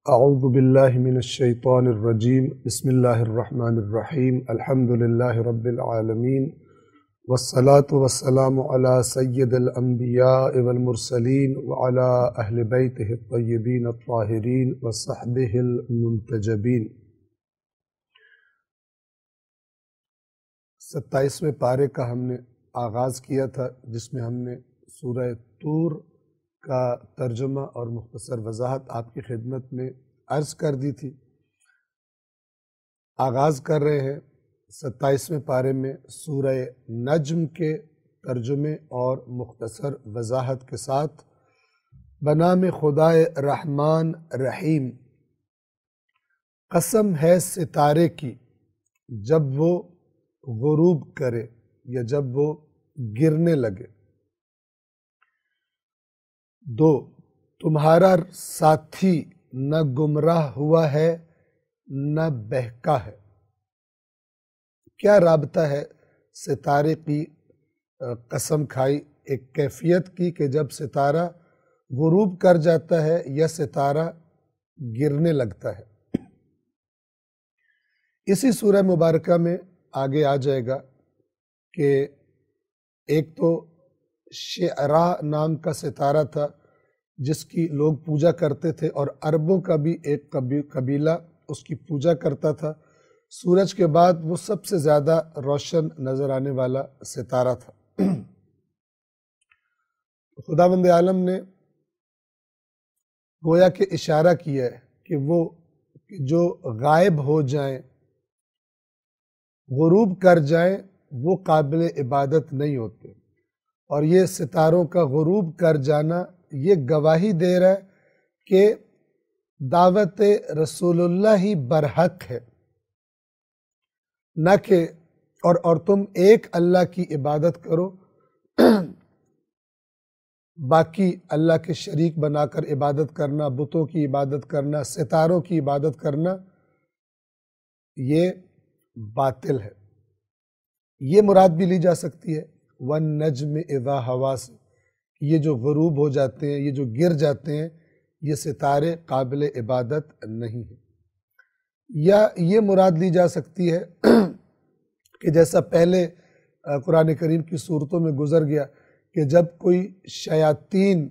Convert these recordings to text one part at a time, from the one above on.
اعوذ باللہ من الشیطان الرجیم بسم اللہ الرحمن الرحیم الحمد للہ رب العالمین والصلاة والسلام علی سید الانبیاء والمرسلین وعلی اہل بیتہ الطیبین الطاہرین وصحبہ المنتجبین۔ 27ویں پارے کا ہم نے آغاز کیا تھا، جس میں ہم نے سورہ طور کا ترجمہ اور مختصر وضاحت آپ کی خدمت میں عرض کر دی تھی۔ آغاز کر رہے ہیں 27ویں پارے میں سورہ نجم کے ترجمے اور مختصر وضاحت کے ساتھ۔ بنام خدائے رحمان رحیم، قسم ہے ستارے کی جب وہ غروب کرے یا جب وہ گرنے لگے۔ 2، تمہارا ساتھی نہ گمراہ ہوا ہے نہ بہکا ہے۔ کیا رابطہ ہے ستارے کی قسم کھائی ایک کیفیت کی کہ جب ستارہ غروب کر جاتا ہے یا ستارہ گرنے لگتا ہے۔ اسی سورہ مبارکہ میں آگے آ جائے گا کہ ایک تو شعراء نام کا ستارہ تھا جس کی لوگ پوجا کرتے تھے، اور عربوں کا بھی ایک قبیلہ اس کی پوجا کرتا تھا۔ سورج کے بعد وہ سب سے زیادہ روشن نظر آنے والا ستارہ تھا۔ خداوند عالم نے گویا کہ اشارہ کیا ہے کہ وہ جو غائب ہو جائیں، غروب کر جائیں، وہ قابل عبادت نہیں ہوتے، اور یہ ستاروں کا غروب کر جانا یہ گواہی دے رہا ہے کہ دعوت رسول اللہ ہی برحق ہے، نہ کہ اور تم ایک اللہ کی عبادت کرو، باقی اللہ کے شریک بنا کر عبادت کرنا، بتوں کی عبادت کرنا، ستاروں کی عبادت کرنا، یہ باطل ہے۔ یہ مراد بھی لی جا سکتی ہے وَالنَّجْمِ اِذَا ہوا سے، یہ جو غروب ہو جاتے ہیں، یہ جو گر جاتے ہیں، یہ ستارے قابل عبادت نہیں ہیں۔ یا یہ مراد لی جا سکتی ہے کہ جیسا پہلے قرآن کریم کی صورتوں میں گزر گیا کہ جب کوئی شیاطین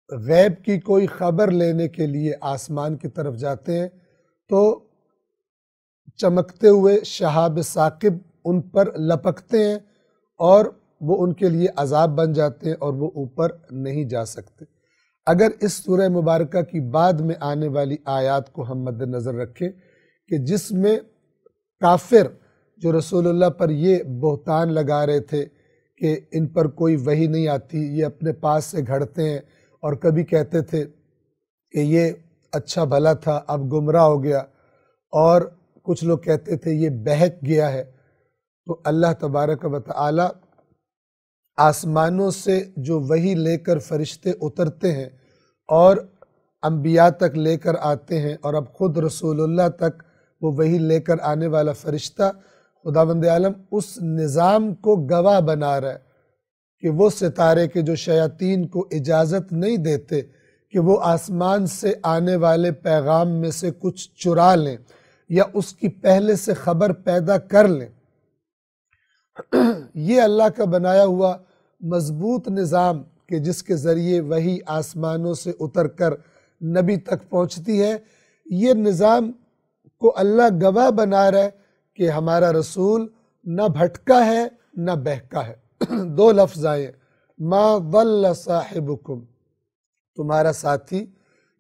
غیب کی کوئی خبر لینے کے لیے آسمان کی طرف جاتے ہیں تو چمکتے ہوئے شہاب ثاقب ان پر لپکتے ہیں اور وہ ان کے لیے عذاب بن جاتے ہیں اور وہ اوپر نہیں جا سکتے۔ اگر اس سورہ مبارکہ کی بعد میں آنے والی آیات کو ہم مد نظر رکھیں کہ جس میں کافر جو رسول اللہ پر یہ بہتان لگا رہے تھے کہ ان پر کوئی وحی نہیں آتی، یہ اپنے پاس سے گھڑتے ہیں، اور کبھی کہتے تھے کہ یہ اچھا بھلا تھا اب گمراہ ہو گیا، اور کچھ لوگ کہتے تھے یہ بہک گیا ہے، تو اللہ تبارک و تعالی آسمانوں سے جو وحی لے کر فرشتے اترتے ہیں اور انبیاء تک لے کر آتے ہیں، اور اب خود رسول اللہ تک وہ وحی لے کر آنے والا فرشتہ خداوند عالم اس نظام کو گواہ بنا رہا ہے کہ وہ ستارے کے جو شیاطین کو اجازت نہیں دیتے کہ وہ آسمان سے آنے والے پیغام میں سے کچھ چرا لیں یا اس کی پہلے سے خبر پیدا کر لیں، یہ اللہ کا بنایا ہوا مضبوط نظام کہ جس کے ذریعے وحی آسمانوں سے اتر کر نبی تک پہنچتی ہے، یہ نظام کو اللہ گواہ بنا رہا ہے کہ ہمارا رسول نہ بھٹکا ہے نہ بہکا ہے۔ 2 لفظ آئے، ما ضل صاحبکم، تمہارا ساتھی۔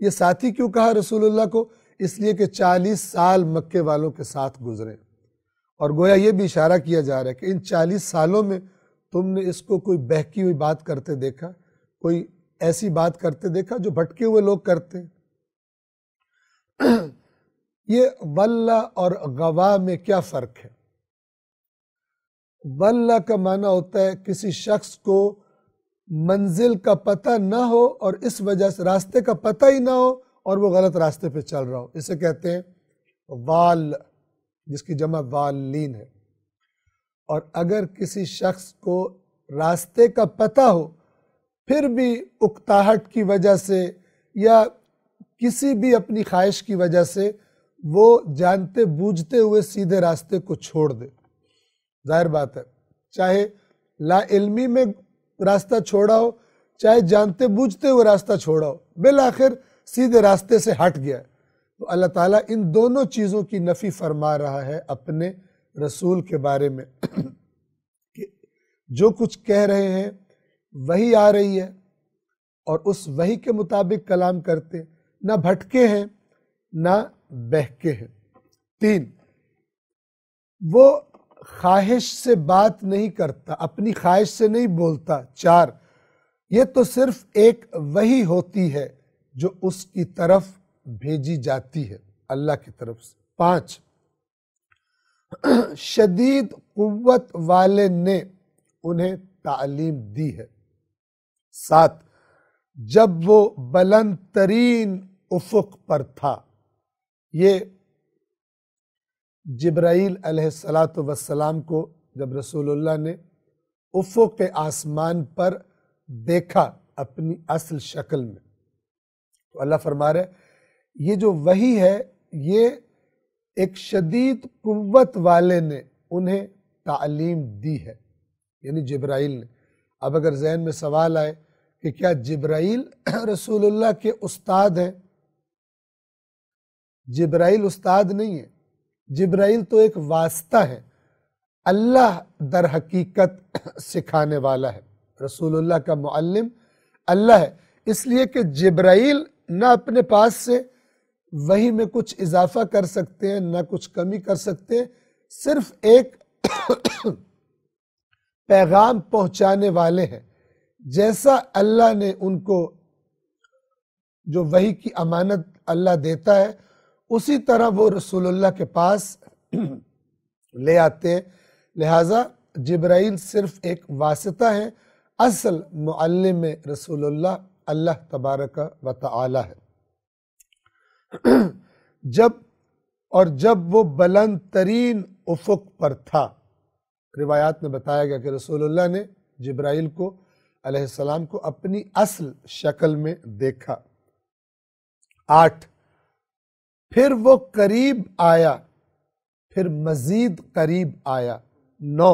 یہ ساتھی کیوں کہا رسول اللہ کو؟ اس لیے کہ 40 سال مکے والوں کے ساتھ گزرے، اور گویا یہ بھی اشارہ کیا جا رہا ہے کہ ان 40 سالوں میں تم نے اس کو کوئی بہکی ہوئی بات کرتے دیکھا، کوئی ایسی بات کرتے دیکھا جو بھٹکے ہوئے لوگ کرتے ہیں۔ یہ ضل اور غوا میں کیا فرق ہے؟ ضل کا معنی ہوتا ہے کسی شخص کو منزل کا پتہ نہ ہو اور اس وجہ سے راستے کا پتہ ہی نہ ہو اور وہ غلط راستے پہ چل رہا ہو، اسے کہتے ہیں ضال، جس کی جمع ضالین ہے۔ اور اگر کسی شخص کو راستے کا پتہ ہو پھر بھی اکتاہٹ کی وجہ سے یا کسی بھی اپنی خواہش کی وجہ سے وہ جانتے بوجھتے ہوئے سیدھے راستے کو چھوڑ دے، ظاہر بات ہے چاہے لا علمی میں راستہ چھوڑا ہو چاہے جانتے بوجھتے ہوئے راستہ چھوڑا ہو، بالآخر سیدھے راستے سے ہٹ گیا ہے، تو اللہ تعالیٰ ان دونوں چیزوں کی نفی فرما رہا ہے اپنے رسول کے بارے میں کہ جو کچھ کہہ رہے ہیں وہی آ رہی ہے اور اس وحی کے مطابق کلام کرتے ہیں، نہ بھٹکے ہیں نہ بہکے ہیں۔ 3، وہ خواہش سے بات نہیں کرتا، اپنی خواہش سے نہیں بولتا۔ 4، یہ تو صرف ایک وحی ہوتی ہے جو اس کی طرف بھیجی جاتی ہے، اللہ کی طرف سے۔ 5، شدید قوت والے نے انہیں تعلیم دی ہے۔ 7، جب وہ بلند ترین افق پر تھا، یہ جبرائیل علیہ السلام کو جب رسول اللہ نے افق آسمان پر دیکھا اپنی اصل شکل میں، تو اللہ فرما رہے یہ جو وحی ہے یہ ایک شدید قوت والے نے انہیں تعلیم دی ہے، یعنی جبرائیل نے۔ اب اگر ذہن میں سوال آئے کہ کیا جبرائیل رسول اللہ کے استاد ہیں؟ جبرائیل استاد نہیں ہے، جبرائیل تو ایک واسطہ ہے، اللہ در حقیقت سکھانے والا ہے، رسول اللہ کا معلم اللہ ہے، اس لیے کہ جبرائیل نہ اپنے پاس سے وحی میں کچھ اضافہ کر سکتے ہیں نہ کچھ کمی کر سکتے ہیں، صرف ایک پیغام پہنچانے والے ہیں۔ جیسا اللہ نے ان کو جو وحی کی امانت اللہ دیتا ہے اسی طرح وہ رسول اللہ کے پاس لے آتے ہیں، لہٰذا جبرائیل صرف ایک واسطہ ہے، اصل معلم رسول اللہ اللہ تبارک و تعالی ہے۔ جب وہ بلند ترین افق پر تھا، روایات میں بتایا گیا کہ رسول اللہ نے جبرائیل کو علیہ السلام کو اپنی اصل شکل میں دیکھا۔ 8، پھر وہ قریب آیا، پھر مزید قریب آیا۔ 9،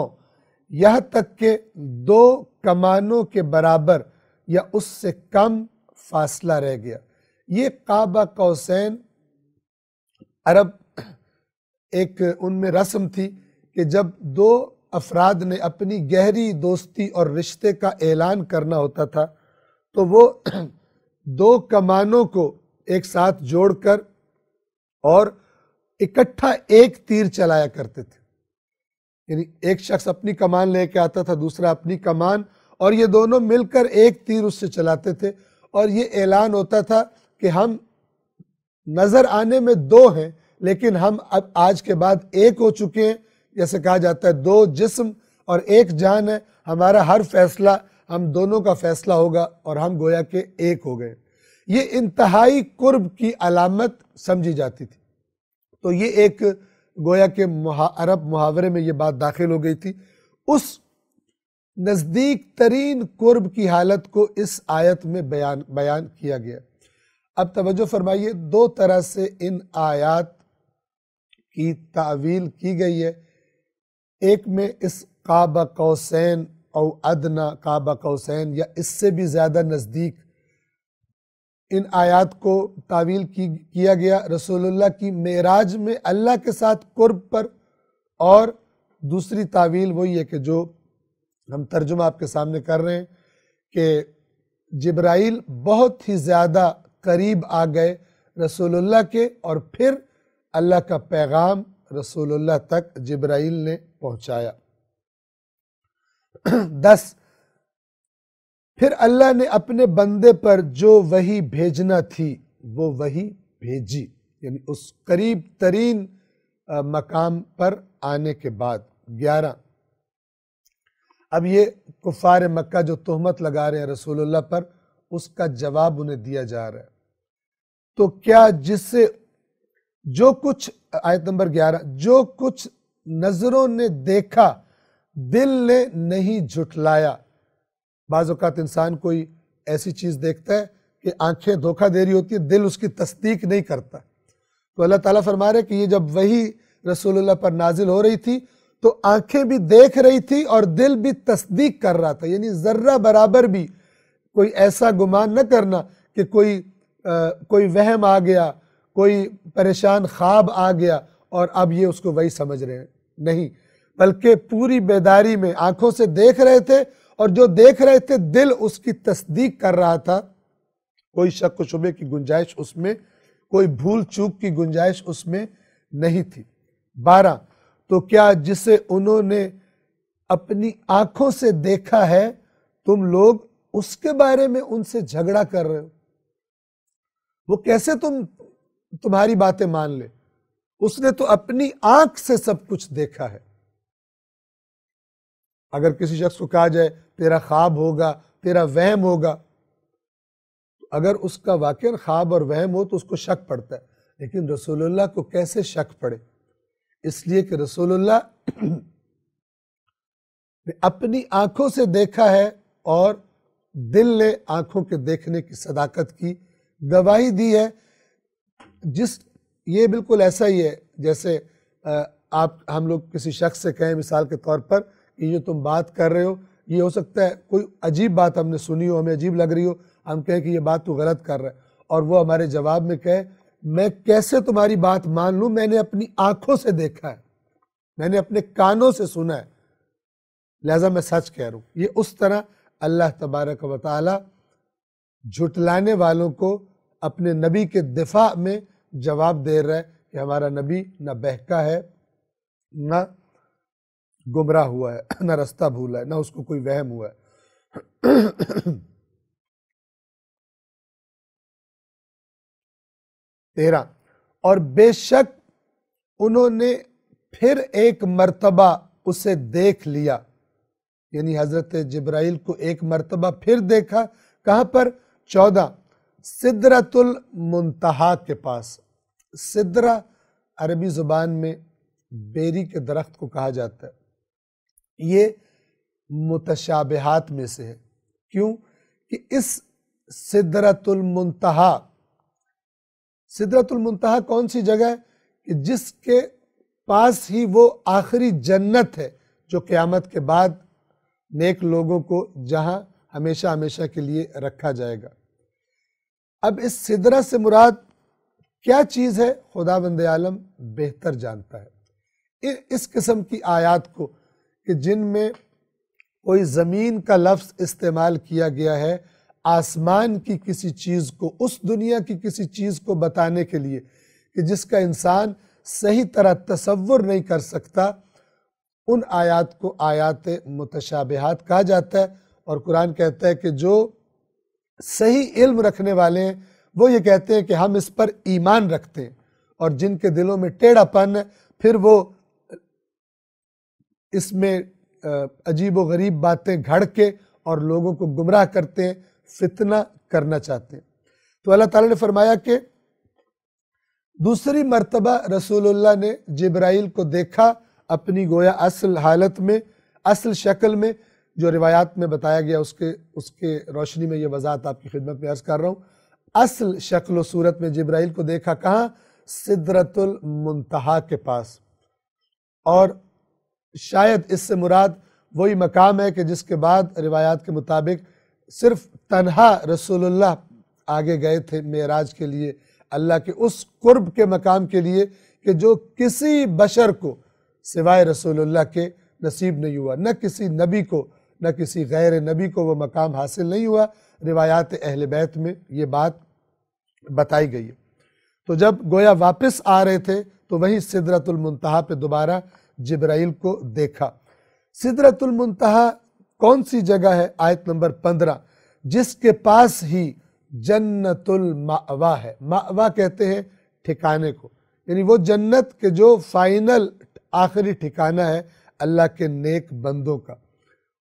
یہاں تک کہ 2 کمانوں کے برابر یا اس سے کم فاصلہ رہ گیا۔ یہ قاب قوسین عرب ایک ان میں رسم تھی کہ جب 2 افراد نے اپنی گہری دوستی اور رشتے کا اعلان کرنا ہوتا تھا تو وہ 2 کمانوں کو ایک ساتھ جوڑ کر اور اکٹھا ایک تیر چلایا کرتے تھے، یعنی ایک شخص اپنی کمان لے کے آتا تھا، دوسرا اپنی کمان، اور یہ دونوں مل کر ایک تیر اس سے چلاتے تھے، اور یہ اعلان ہوتا تھا کہ ہم نظر آنے میں 2 ہیں لیکن ہم اب آج کے بعد ایک ہو چکے ہیں، جیسے کہا جاتا ہے 2 جسم اور ایک جان ہے، ہمارا ہر فیصلہ ہم دونوں کا فیصلہ ہوگا اور ہم گویا کہ ایک ہو گئے۔ یہ انتہائی قرب کی علامت سمجھی جاتی تھی، تو یہ ایک گویا کہ عرب محاورے میں یہ بات داخل ہو گئی تھی۔ اس نزدیک ترین قرب کی حالت کو اس آیت میں بیان کیا گیا۔ اب توجہ فرمائیے، 2 طرح سے ان آیات کی تعویل کی گئی ہے۔ ایک میں اس قاب قوسین او ادنا، قاب قوسین یا اس سے بھی زیادہ نزدیک، ان آیات کو تعویل کیا گیا رسول اللہ کی معراج میں اللہ کے ساتھ قرب پر، اور دوسری تعویل وہی ہے کہ جو ہم ترجمہ آپ کے سامنے کر رہے ہیں کہ جبرائیل بہت ہی زیادہ قریب آ گئے رسول اللہ کے، اور پھر اللہ کا پیغام رسول اللہ تک جبرائیل نے پہنچایا۔ 10، پھر اللہ نے اپنے بندے پر جو وحی بھیجنا تھی وہ وحی بھیجی، یعنی اس قریب ترین مقام پر آنے کے بعد۔ 11، اب یہ کفار مکہ جو تہمت لگا رہے ہیں رسول اللہ پر، اس کا جواب انہیں دیا جا رہا ہے۔ تو کیا جس سے جو کچھ، آیت نمبر 11، جو کچھ نظروں نے دیکھا دل نے نہیں جھٹلایا۔ بعض اوقات انسان کوئی ایسی چیز دیکھتا ہے کہ آنکھیں دھوکہ دے رہی ہوتی ہے، دل اس کی تصدیق نہیں کرتا۔ تو اللہ تعالیٰ فرما رہے کہ یہ جب وحی رسول اللہ پر نازل ہو رہی تھی تو آنکھیں بھی دیکھ رہی تھی اور دل بھی تصدیق کر رہا تھا، یعنی ذرہ برابر بھی کوئی ایسا گمان نہ کرنا کہ کوئی وہم آ گیا، کوئی پریشان خواب آ گیا اور اب یہ اس کو وہی سمجھ رہے ہیں، نہیں، بلکہ پوری بیداری میں آنکھوں سے دیکھ رہے تھے، اور جو دیکھ رہے تھے دل اس کی تصدیق کر رہا تھا، کوئی شک و شبے کی گنجائش اس میں، کوئی بھول چوک کی گنجائش اس میں نہیں تھی۔ 12، تو کیا جسے انہوں نے اپنی آنکھوں سے دیکھا ہے تم لوگ اس کے بارے میں ان سے جھگڑا کر رہے ہو؟ وہ کیسے تمہاری باتیں مان لے؟ اس نے تو اپنی آنکھ سے سب کچھ دیکھا ہے۔ اگر کسی شخص کو کہا جائے تیرا خواب ہوگا، تیرا وہم ہوگا، اگر اس کا واقعاً خواب اور وہم ہو تو اس کو شک پڑتا ہے، لیکن رسول اللہ کو کیسے شک پڑے؟ اس لیے کہ رسول اللہ نے اپنی آنکھوں سے دیکھا ہے اور دل نے آنکھوں کے دیکھنے کی صداقت کی گواہی دی ہے۔ یہ بالکل ایسا ہی ہے جیسے ہم لوگ کسی شخص سے کہیں مثال کے طور پر کہ یہ تم بات کر رہے ہو، یہ ہو سکتا ہے کوئی عجیب بات ہم نے سنی ہو، ہمیں عجیب لگ رہی ہو، ہم کہیں کہ یہ بات تو غلط کر رہا ہے، اور وہ ہمارے جواب میں کہے میں کیسے تمہاری بات مان لوں، میں نے اپنی آنکھوں سے دیکھا ہے، میں نے اپنے کانوں سے سنا ہے، لہذا میں سچ کہہ رہا ہوں۔ یہ اس طرح اللہ تبارک و تعالی جھٹلانے والوں کو اپنے نبی کے دفاع میں جواب دے رہا ہے کہ ہمارا نبی نہ بہکا ہے، نہ گمراہ ہوا ہے، نہ رستہ بھولا ہے، نہ اس کو کوئی وہم ہوا ہے۔ 13، اور بے شک انہوں نے پھر ایک مرتبہ اسے دیکھ لیا، یعنی حضرت جبرائیل کو ایک مرتبہ پھر دیکھا، کہاں پر؟ 14، سدرۃ المنتہا کے پاس۔ سدرہ عربی زبان میں بیری کے درخت کو کہا جاتا ہے، یہ متشابہات میں سے ہے۔ کیوں کہ اس سدرۃ المنتہا، سدرۃ المنتہا کون سی جگہ ہے کہ جس کے پاس ہی وہ آخری جنت ہے جو قیامت کے بعد نیک لوگوں کو جہاں ہمیشہ ہمیشہ کے لیے رکھا جائے گا۔ اب اس سدرہ سے مراد کیا چیز ہے خداوند عالم بہتر جانتا ہے۔ اس قسم کی آیات کو کہ جن میں کوئی زمین کا لفظ استعمال کیا گیا ہے آسمان کی کسی چیز کو، اس دنیا کی کسی چیز کو بتانے کے لیے کہ جس کا انسان صحیح طرح تصور نہیں کر سکتا، ان آیات کو آیات متشابہات کہا جاتا ہے۔ اور قرآن کہتا ہے کہ جو صحیح علم رکھنے والے ہیں وہ یہ کہتے ہیں کہ ہم اس پر ایمان رکھتے ہیں، اور جن کے دلوں میں ٹیڑھا پن ہے پھر وہ اس میں عجیب و غریب باتیں گھڑ کے اور لوگوں کو گمراہ کرتے ہیں، فتنہ کرنا چاہتے ہیں۔ تو اللہ تعالیٰ نے فرمایا کہ دوسری مرتبہ رسول اللہ نے جبرائیل کو دیکھا اپنی گویا اصل حالت میں، اصل شکل میں، جو روایات میں بتایا گیا اس کے روشنی میں یہ وضاحت آپ کی خدمت میں عرض کر رہا ہوں۔ اصل شکل و صورت میں جبرائیل کو دیکھا کہاں؟ سدرۃ المنتہا کے پاس۔ اور شاید اس سے مراد وہی مقام ہے کہ جس کے بعد روایات کے مطابق صرف تنہا رسول اللہ آگے گئے تھے معراج کے لیے، اللہ کے اس قرب کے مقام کے لیے کہ جو کسی بشر کو سوائے رسول اللہ کے نصیب نہیں ہوا، نہ کسی نبی کو نہ کسی غیر نبی کو وہ مقام حاصل نہیں ہوا۔ روایات اہل بیت میں یہ بات بتائی گئی ہے۔ تو جب گویا واپس آ رہے تھے تو وہیں سدرۃ المنتہا پہ دوبارہ جبرائیل کو دیکھا۔ سدرۃ المنتہا کون سی جگہ ہے؟ آیت نمبر 15، جس کے پاس ہی جنت المأوا ہے۔ مأوا کہتے ہیں ٹھکانے کو، یعنی وہ جنت کے جو فائنل آخری ٹھکانہ ہے اللہ کے نیک بندوں کا،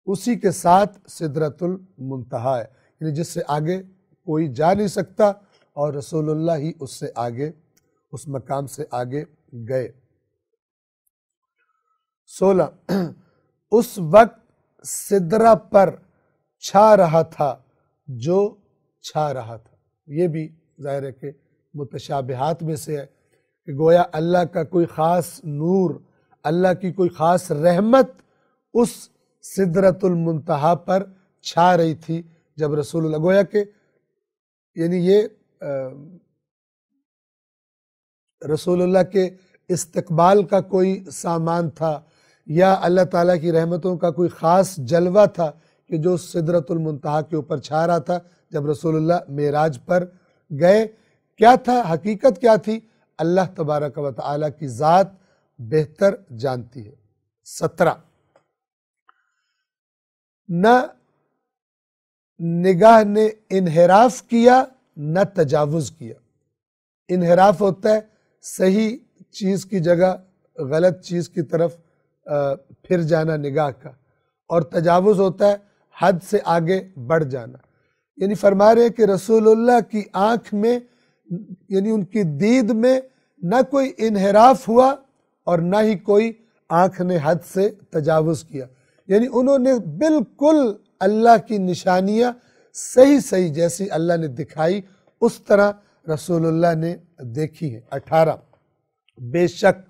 اسی کے ساتھ سدرۃ المنتہا ہے، یعنی جس سے آگے کوئی جا نہیں سکتا، اور رسول اللہ ہی اس سے آگے، اس مقام سے آگے گئے۔ 16، اس وقت سدرہ پر چھا رہا تھا جو چھا رہا تھا۔ یہ بھی ظاہر ہے کہ متشابہات میں سے ہے کہ گویا اللہ کا کوئی خاص نور، اللہ کی کوئی خاص رحمت اس سدرۃ المنتہا پر چھا رہی تھی جب رسول اللہ، گویا کہ یعنی یہ رسول اللہ کے استقبال کا کوئی سامان تھا یا اللہ تعالیٰ کی رحمتوں کا کوئی خاص جلوہ تھا کہ جو سدرۃ المنتہا کے اوپر چھا رہا تھا جب رسول اللہ معراج پر گئے۔ کیا تھا؟ حقیقت کیا تھی؟ اللہ تبارک و تعالیٰ کی ذات بہتر جانتی ہے۔ 17، نہ نگاہ نے انحراف کیا نہ تجاوز کیا۔ انحراف ہوتا ہے صحیح چیز کی جگہ غلط چیز کی طرف پھر جانا نگاہ کا، اور تجاوز ہوتا ہے حد سے آگے بڑھ جانا۔ یعنی فرما رہے ہیں کہ رسول اللہ کی آنکھ میں، یعنی ان کی دید میں نہ کوئی انحراف ہوا اور نہ ہی کوئی آنکھ نے حد سے تجاوز کیا، یعنی انہوں نے بالکل اللہ کی نشانیاں صحیح جیسی اللہ نے دکھائی اس طرح رسول اللہ نے دیکھی ہیں۔ 18، بے شک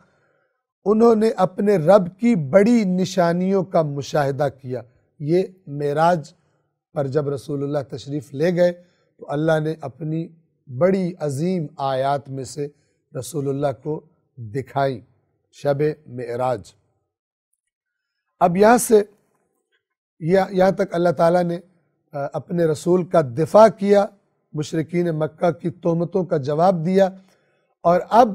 انہوں نے اپنے رب کی بڑی نشانیوں کا مشاہدہ کیا۔ یہ معراج پر جب رسول اللہ تشریف لے گئے تو اللہ نے اپنی بڑی عظیم آیات میں سے رسول اللہ کو دکھائیں شب معراج۔ اب یہاں سے یہاں تک اللہ تعالیٰ نے اپنے رسول کا دفاع کیا، مشرکین مکہ کی تہمتوں کا جواب دیا، اور اب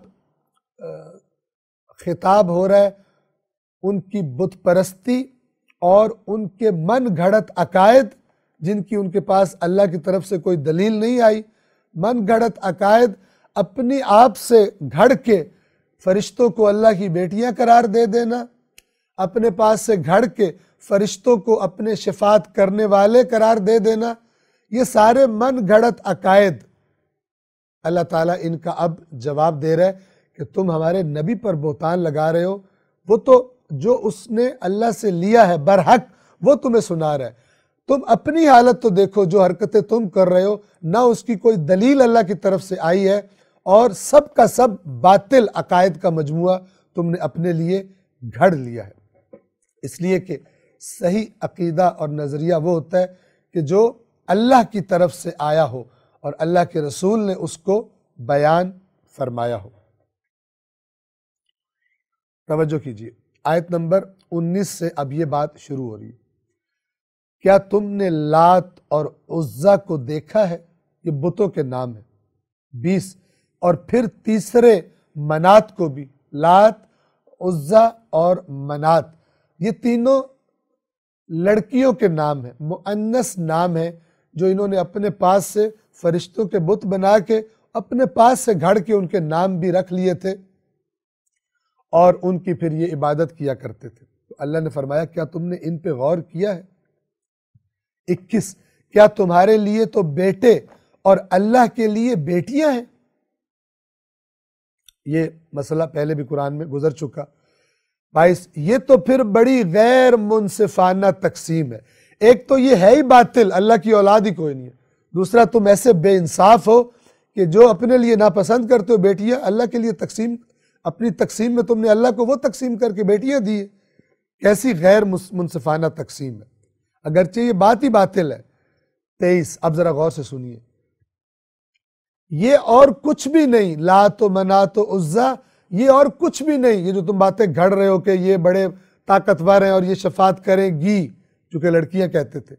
خطاب ہو رہا ہے ان کی بت پرستی اور ان کے من گھڑت عقائد جن کی ان کے پاس اللہ کی طرف سے کوئی دلیل نہیں آئی۔ من گھڑت عقائد اپنی آپ سے گھڑ کے فرشتوں کو اللہ کی بیٹیاں قرار دے دینا، اپنے پاس سے گھڑ کے فرشتوں کو اپنے شفاعت کرنے والے قرار دے دینا، یہ سارے من گھڑت عقائد اللہ تعالیٰ ان کا اب جواب دے رہا ہے کہ تم ہمارے نبی پر بہتان لگا رہے ہو، وہ تو جو اس نے اللہ سے لیا ہے برحق وہ تمہیں سنا رہا ہے، تم اپنی حالت تو دیکھو، جو حرکتیں تم کر رہے ہو نہ اس کی کوئی دلیل اللہ کی طرف سے آئی ہے، اور سب کا سب باطل عقائد کا مجموعہ تم نے اپنے لیے گھڑ لیا ہے۔ اس لیے کہ صحیح عقیدہ اور نظریہ وہ ہوتا ہے کہ جو اللہ کی طرف سے آیا ہو اور اللہ کے رسول نے اس کو بیان فرمایا ہو۔ توجہ کیجیے، آیت نمبر 19 سے اب یہ بات شروع ہو رہی ہے۔ کیا تم نے لات اور عزا کو دیکھا ہے؟ یہ بتوں کے نام ہیں۔ 20، اور پھر تیسرے منات کو بھی، لات، عزا اور منات، یہ تینوں لڑکیوں کے نام ہیں، مؤنث نام ہیں جو انہوں نے اپنے پاس سے فرشتوں کے بت بنا کے اپنے پاس سے گھڑ کے ان کے نام بھی رکھ لیے تھے اور ان کی پھر یہ عبادت کیا کرتے تھے۔ تو اللہ نے فرمایا کیا تم نے ان پہ غور کیا ہے؟ 21، کیا تمہارے لیے تو بیٹے اور اللہ کے لیے بیٹیاں ہیں؟ یہ مسئلہ پہلے بھی قرآن میں گزر چکا۔ 22، یہ تو پھر بڑی غیر منصفانہ تقسیم ہے۔ ایک تو یہ ہے ہی باطل، اللہ کی اولاد ہی کوئی نہیں ہے، دوسرا تم ایسے بے انصاف ہو کہ جو اپنے لیے ناپسند کرتے ہو بیٹیاں، اللہ کے لیے تقسیم، اپنی تقسیم میں تم نے اللہ کو وہ تقسیم کر کے بیٹیاں دی ہے۔ کیسی غیر منصفانہ تقسیم ہے، اگرچہ یہ بات ہی باطل ہے۔ 23، اب ذرا غور سے سنیے، یہ اور کچھ بھی نہیں، لات و منات و عزا، یہ اور کچھ بھی نہیں، یہ جو تم باتیں گھڑ رہے ہو کہ یہ بڑے طاقتور ہیں اور یہ شفاعت کریں گی، چونکہ لڑکیاں کہتے تھے،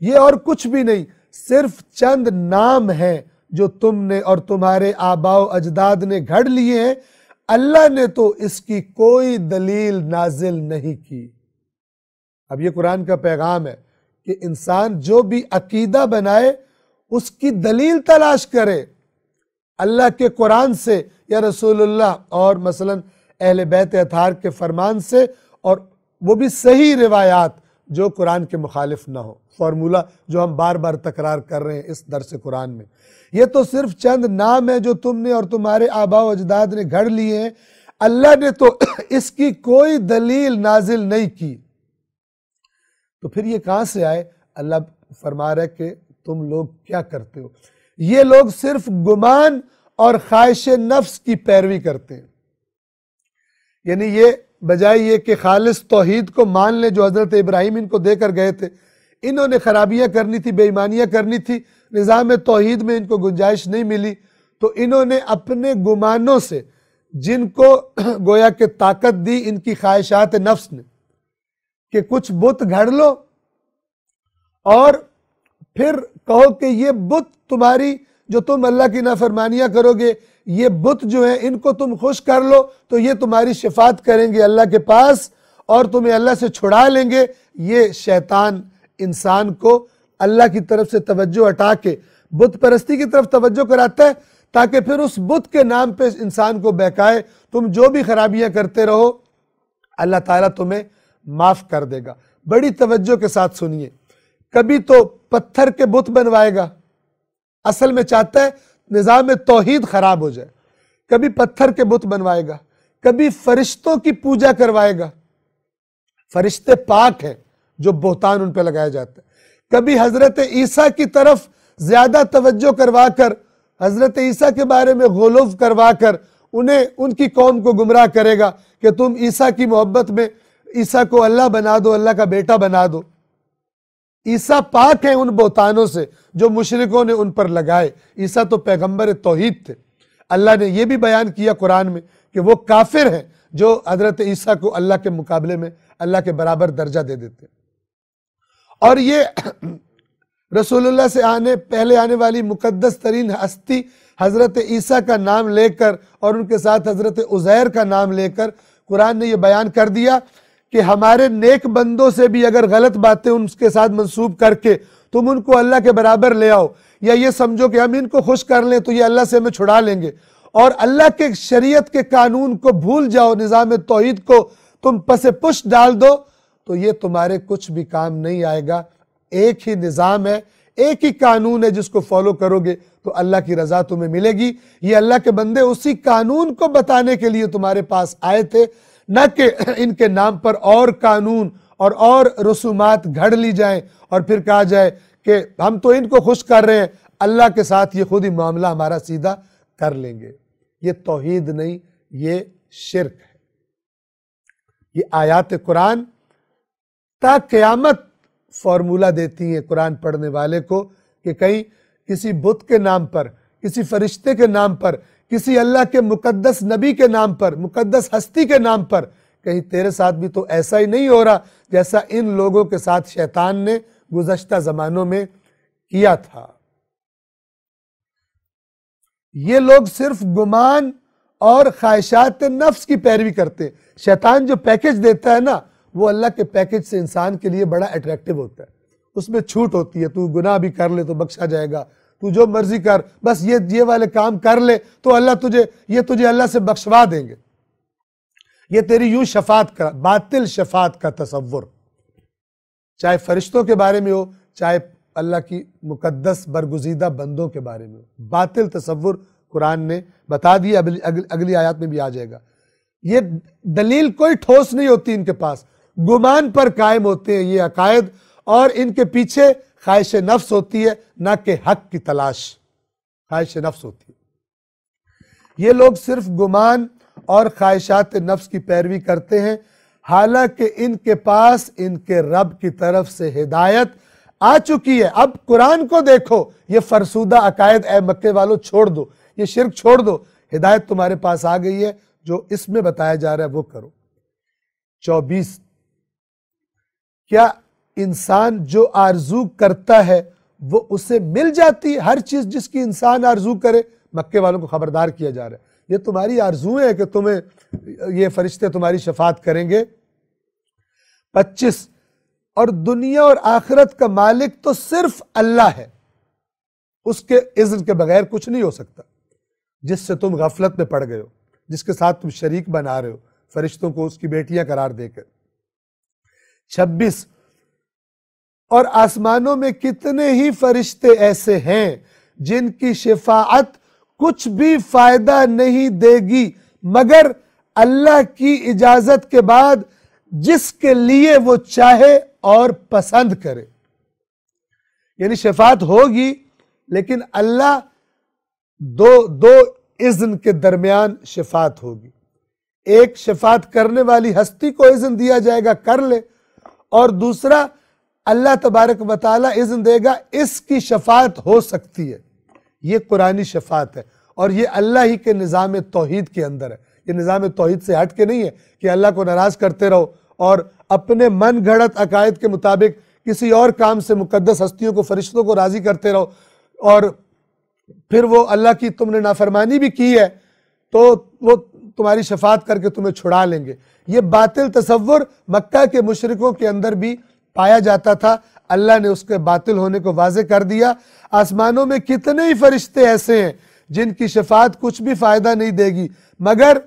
یہ اور کچھ بھی نہیں، صرف چند نام ہیں جو تم نے اور تمہارے آباء و اجداد نے گھڑ لیے ہیں، اللہ نے تو اس کی کوئی دلیل نازل نہیں کی۔ اب یہ قرآن کا پیغام ہے کہ انسان جو بھی عقیدہ بنائے اس کی دلیل تلاش کرے، اللہ کے قرآن سے یا رسول اللہ اور مثلا اہل بیت اطہار کے فرمان سے، اور وہ بھی صحیح روایات جو قرآن کے مخالف نہ ہو۔ فارمولہ جو ہم بار بار تکرار کر رہے ہیں اس درس قرآن میں، یہ تو صرف چند نام ہیں جو تم نے اور تمہارے آباء و اجداد نے گھڑ لیے ہیں، اللہ نے تو اس کی کوئی دلیل نازل نہیں کی۔ تو پھر یہ کہاں سے آئے؟ اللہ فرما رہا ہے کہ تم لوگ کیا کرتے ہو، یہ لوگ صرف گمان اور خواہش نفس کی پیروی کرتے ہیں. یعنی یہ بجائے یہ کہ خالص توحید کو مان لیں جو حضرت ابراہیم ان کو دے کر گئے تھے، انہوں نے خرابیاں کرنی تھی، بے ایمانیاں کرنی تھی، نظام توحید میں ان کو گنجائش نہیں ملی، تو انہوں نے اپنے گمانوں سے جن کو گویا کہ طاقت دی ان کی خواہشات نفس نے کہ کچھ بت گھڑ لو اور پھر کہو کہ یہ بت تمہاری جو تم اللہ کی نافرمانیاں کرو گے، یہ بت جو ہیں ان کو تم خوش کر لو تو یہ تمہاری شفاعت کریں گے اللہ کے پاس اور تمہیں اللہ سے چھڑا لیں گے. یہ شیطان انسان کو اللہ کی طرف سے توجہ ہٹا کے بت پرستی کی طرف توجہ کراتا ہے تاکہ پھر اس بت کے نام پہ انسان کو بہکائے. تم جو بھی خرابیاں کرتے رہو اللہ تعالیٰ تمہیں معاف کر دے گا. بڑی توجہ کے ساتھ سنیے. کبھی تو پتھر کے بت بنوائے گا، اصل میں چاہتا ہے نظام توحید خراب ہو جائے. کبھی پتھر کے بت بنوائے گا، کبھی فرشتوں کی پوجا کروائے گا، فرشتے پاک ہیں جو بہتان ان پہ لگایا جاتا ہے. کبھی حضرت عیسیٰ کی طرف زیادہ توجہ کروا کر حضرت عیسیٰ کے بارے میں غلو کروا کر انہیں ان کی قوم کو گمراہ کرے گا کہ تم عیسیٰ کی محبت میں عیسیٰ کو اللہ بنا دو، اللہ کا بیٹا بنا دو. عیسیٰ پاک ہیں ان بہتانوں سے جو مشرکوں نے ان پر لگائے. عیسیٰ تو پیغمبر توحید تھے. اللہ نے یہ بھی بیان کیا قرآن میں کہ وہ کافر ہیں جو حضرت عیسیٰ کو اللہ کے مقابلے میں اللہ کے برابر درجہ دے دیتے. اور یہ رسول اللہ سے پہلے آنے والی مقدس ترین ہستی حضرت عیسیٰ کا نام لے کر اور ان کے ساتھ حضرت عزیر کا نام لے کر قرآن نے یہ بیان کر دیا کہ ہمارے نیک بندوں سے بھی اگر غلط باتیں ان کے ساتھ منسوب کر کے تم ان کو اللہ کے برابر لے آؤ یا یہ سمجھو کہ ہم ان کو خوش کر لیں تو یہ اللہ سے ہمیں چھڑا لیں گے اور اللہ کے شریعت کے قانون کو بھول جاؤ، نظام توحید کو تم پس پش ڈال دو تو یہ تمہارے کچھ بھی کام نہیں آئے گا. ایک ہی نظام ہے، ایک ہی قانون ہے جس کو فالو کرو گے تو اللہ کی رضا تمہیں ملے گی. یہ اللہ کے بندے اسی قانون کو بتانے کے لیے تمہارے پاس آئے تھے، نہ کہ ان کے نام پر اور قانون اور رسومات گھڑ لی جائیں اور پھر کہا جائے کہ ہم تو ان کو خوش کر رہے ہیں، اللہ کے ساتھ یہ خود ہی معاملہ ہمارا سیدھا کر لیں گے. یہ توحید نہیں، یہ شرک ہے. یہ آیات قرآن تا قیامت فارمولہ دیتی ہیں قرآن پڑھنے والے کو کہ کہیں کسی بت کے نام پر، کسی فرشتے کے نام پر، کسی اللہ کے مقدس نبی کے نام پر، مقدس ہستی کے نام پر کہیں تیرے ساتھ بھی تو ایسا ہی نہیں ہو رہا جیسا ان لوگوں کے ساتھ شیطان نے گزشتہ زمانوں میں کیا تھا. یہ لوگ صرف گمان اور خواہشات نفس کی پیروی کرتے ہیں. شیطان جو پیکج دیتا ہے نا وہ اللہ کے پیکج سے انسان کے لیے بڑا اٹریکٹیو ہوتا ہے. اس میں چھوٹ ہوتی ہے، تو گناہ بھی کر لے تو بخشا جائے گا، تو جو مرضی کر، بس یہ والے کام کر لے تو اللہ تجھے اللہ سے بخشوا دیں گے. یہ تیری یوں شفاعت کا باطل شفاعت کا تصور، چاہے فرشتوں کے بارے میں ہو چاہے اللہ کی مقدس برگزیدہ بندوں کے بارے میں ہو. باطل تصور قرآن نے بتا دیا، اگلی آیات میں بھی آ جائے گا. یہ دلیل کوئی ٹھوس نہیں ہوتی ان کے پاس، گمان پر قائم ہوتے ہیں یہ عقائد، اور ان کے پیچھے خواہش نفس ہوتی ہے نہ کہ حق کی تلاش. خواہش نفس ہوتی ہے. یہ لوگ صرف گمان اور خواہشات نفس کی پیروی کرتے ہیں، حالانکہ ان کے پاس ان کے رب کی طرف سے ہدایت آ چکی ہے. اب قرآن کو دیکھو، یہ فرسودہ عقائد اے مکے والو چھوڑ دو، یہ شرک چھوڑ دو، ہدایت تمہارے پاس آ گئی ہے، جو اس میں بتایا جا رہا ہے وہ کرو. 24 کیا انسان جو آرزو کرتا ہے وہ اسے مل جاتی ہے؟ ہر چیز جس کی انسان آرزو کرے، مکے والوں کو خبردار کیا جا رہا ہے یہ تمہاری آرزویں ہے کہ تمہیں یہ فرشتے تمہاری شفاعت کریں گے. 25 اور دنیا اور آخرت کا مالک تو صرف اللہ ہے، اس کے اذن کے بغیر کچھ نہیں ہو سکتا. جس سے تم غفلت میں پڑ گئے ہو، جس کے ساتھ تم شریک بنا رہے ہو فرشتوں کو اس کی بیٹیاں قرار دے کر. 26 اور آسمانوں میں کتنے ہی فرشتے ایسے ہیں جن کی شفاعت کچھ بھی فائدہ نہیں دے گی مگر اللہ کی اجازت کے بعد جس کے لیے وہ چاہے اور پسند کرے. یعنی شفاعت ہوگی لیکن اللہ دو اذن کے درمیان شفاعت ہوگی. ایک شفاعت کرنے والی ہستی کو اذن دیا جائے گا کر لے، اور دوسرا اللہ تبارک و تعالیٰ اذن دے گا اس کی شفاعت ہو سکتی ہے. یہ قرآنی شفاعت ہے اور یہ اللہ ہی کے نظام توحید کے اندر ہے. یہ نظام توحید سے ہٹ کے نہیں ہے کہ اللہ کو ناراض کرتے رہو اور اپنے من گھڑت عقائد کے مطابق کسی اور کام سے مقدس ہستیوں کو، فرشتوں کو راضی کرتے رہو، اور پھر وہ اللہ کی تم نے نافرمانی بھی کی ہے تو وہ تمہاری شفاعت کر کے تمہیں چھڑا لیں گے. یہ باطل تصور مکہ کے مشرکوں کے اندر بھی پایا جاتا تھا. اللہ نے اس کے باطل ہونے کو واضح کر دیا. آسمانوں میں کتنے ہی فرشتے ایسے ہیں جن کی شفاعت کچھ بھی فائدہ نہیں دے گی، مگر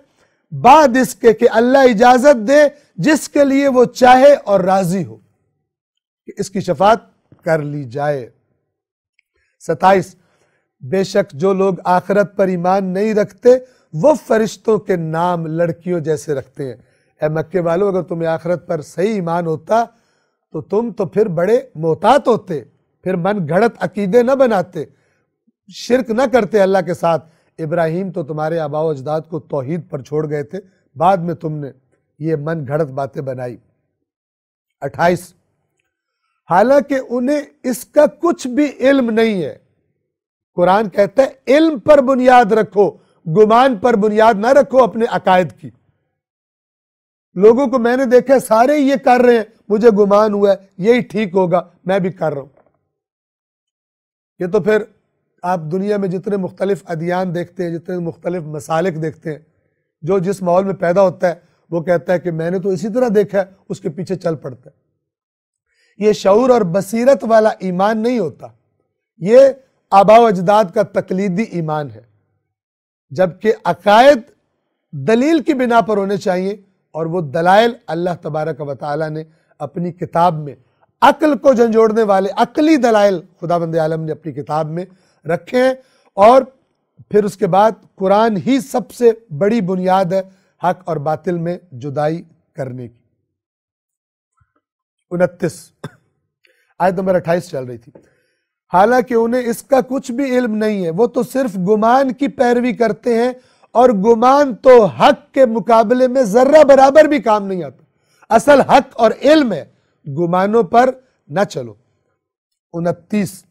بعد اس کے کہ اللہ اجازت دے جس کے لیے وہ چاہے اور راضی ہو کہ اس کی شفاعت کر لی جائے. 27 بے شک جو لوگ آخرت پر ایمان نہیں رکھتے وہ فرشتوں کے نام لڑکیوں جیسے رکھتے ہیں. اے مکے والو، اگر تمہیں آخرت پر صحیح ایمان ہوتا تو تم تو پھر بڑے محتاط ہوتے، پھر من گھڑت عقیدے نہ بناتے، شرک نہ کرتے اللہ کے ساتھ. ابراہیم تو تمہارے آباء و اجداد کو توحید پر چھوڑ گئے تھے، بعد میں تم نے یہ من گھڑت باتیں بنائی. 28 حالانکہ انہیں اس کا کچھ بھی علم نہیں ہے. قرآن کہتا ہے علم پر بنیاد رکھو، گمان پر بنیاد نہ رکھو اپنے عقائد کی. لوگوں کو میں نے دیکھا سارے یہ کر رہے ہیں، مجھے گمان ہوا ہے یہی ٹھیک ہوگا، میں بھی کر رہا ہوں. یہ تو پھر آپ دنیا میں جتنے مختلف ادیان دیکھتے ہیں، جتنے مختلف مسالک دیکھتے ہیں، جو جس ماحول میں پیدا ہوتا ہے وہ کہتا ہے کہ میں نے تو اسی طرح دیکھا ہے، اس کے پیچھے چل پڑتا ہے. یہ شعور اور بصیرت والا ایمان نہیں ہوتا، یہ آباء و اجداد کا تقلیدی ایمان ہے. جبکہ عقائد دلیل کی بنا پر ہونے چاہیے، اور وہ دلائل اللہ تبارک و تعالیٰ نے اپنی کتاب میں عقل کو جھنجھوڑنے والے عقلی دلائل خداوند عالم نے اپنی کتاب میں رکھے ہیں. اور پھر اس کے بعد قرآن ہی سب سے بڑی بنیاد ہے حق اور باطل میں جدائی کرنے کی. 29 آیت نمبر 28 چل رہی تھی. حالانکہ انہیں اس کا کچھ بھی علم نہیں ہے، وہ تو صرف گمان کی پیروی کرتے ہیں، اور گمان تو حق کے مقابلے میں ذرہ برابر بھی کام نہیں آتا. اصل حق اور علم ہے، گمانوں پر نہ چلو. 29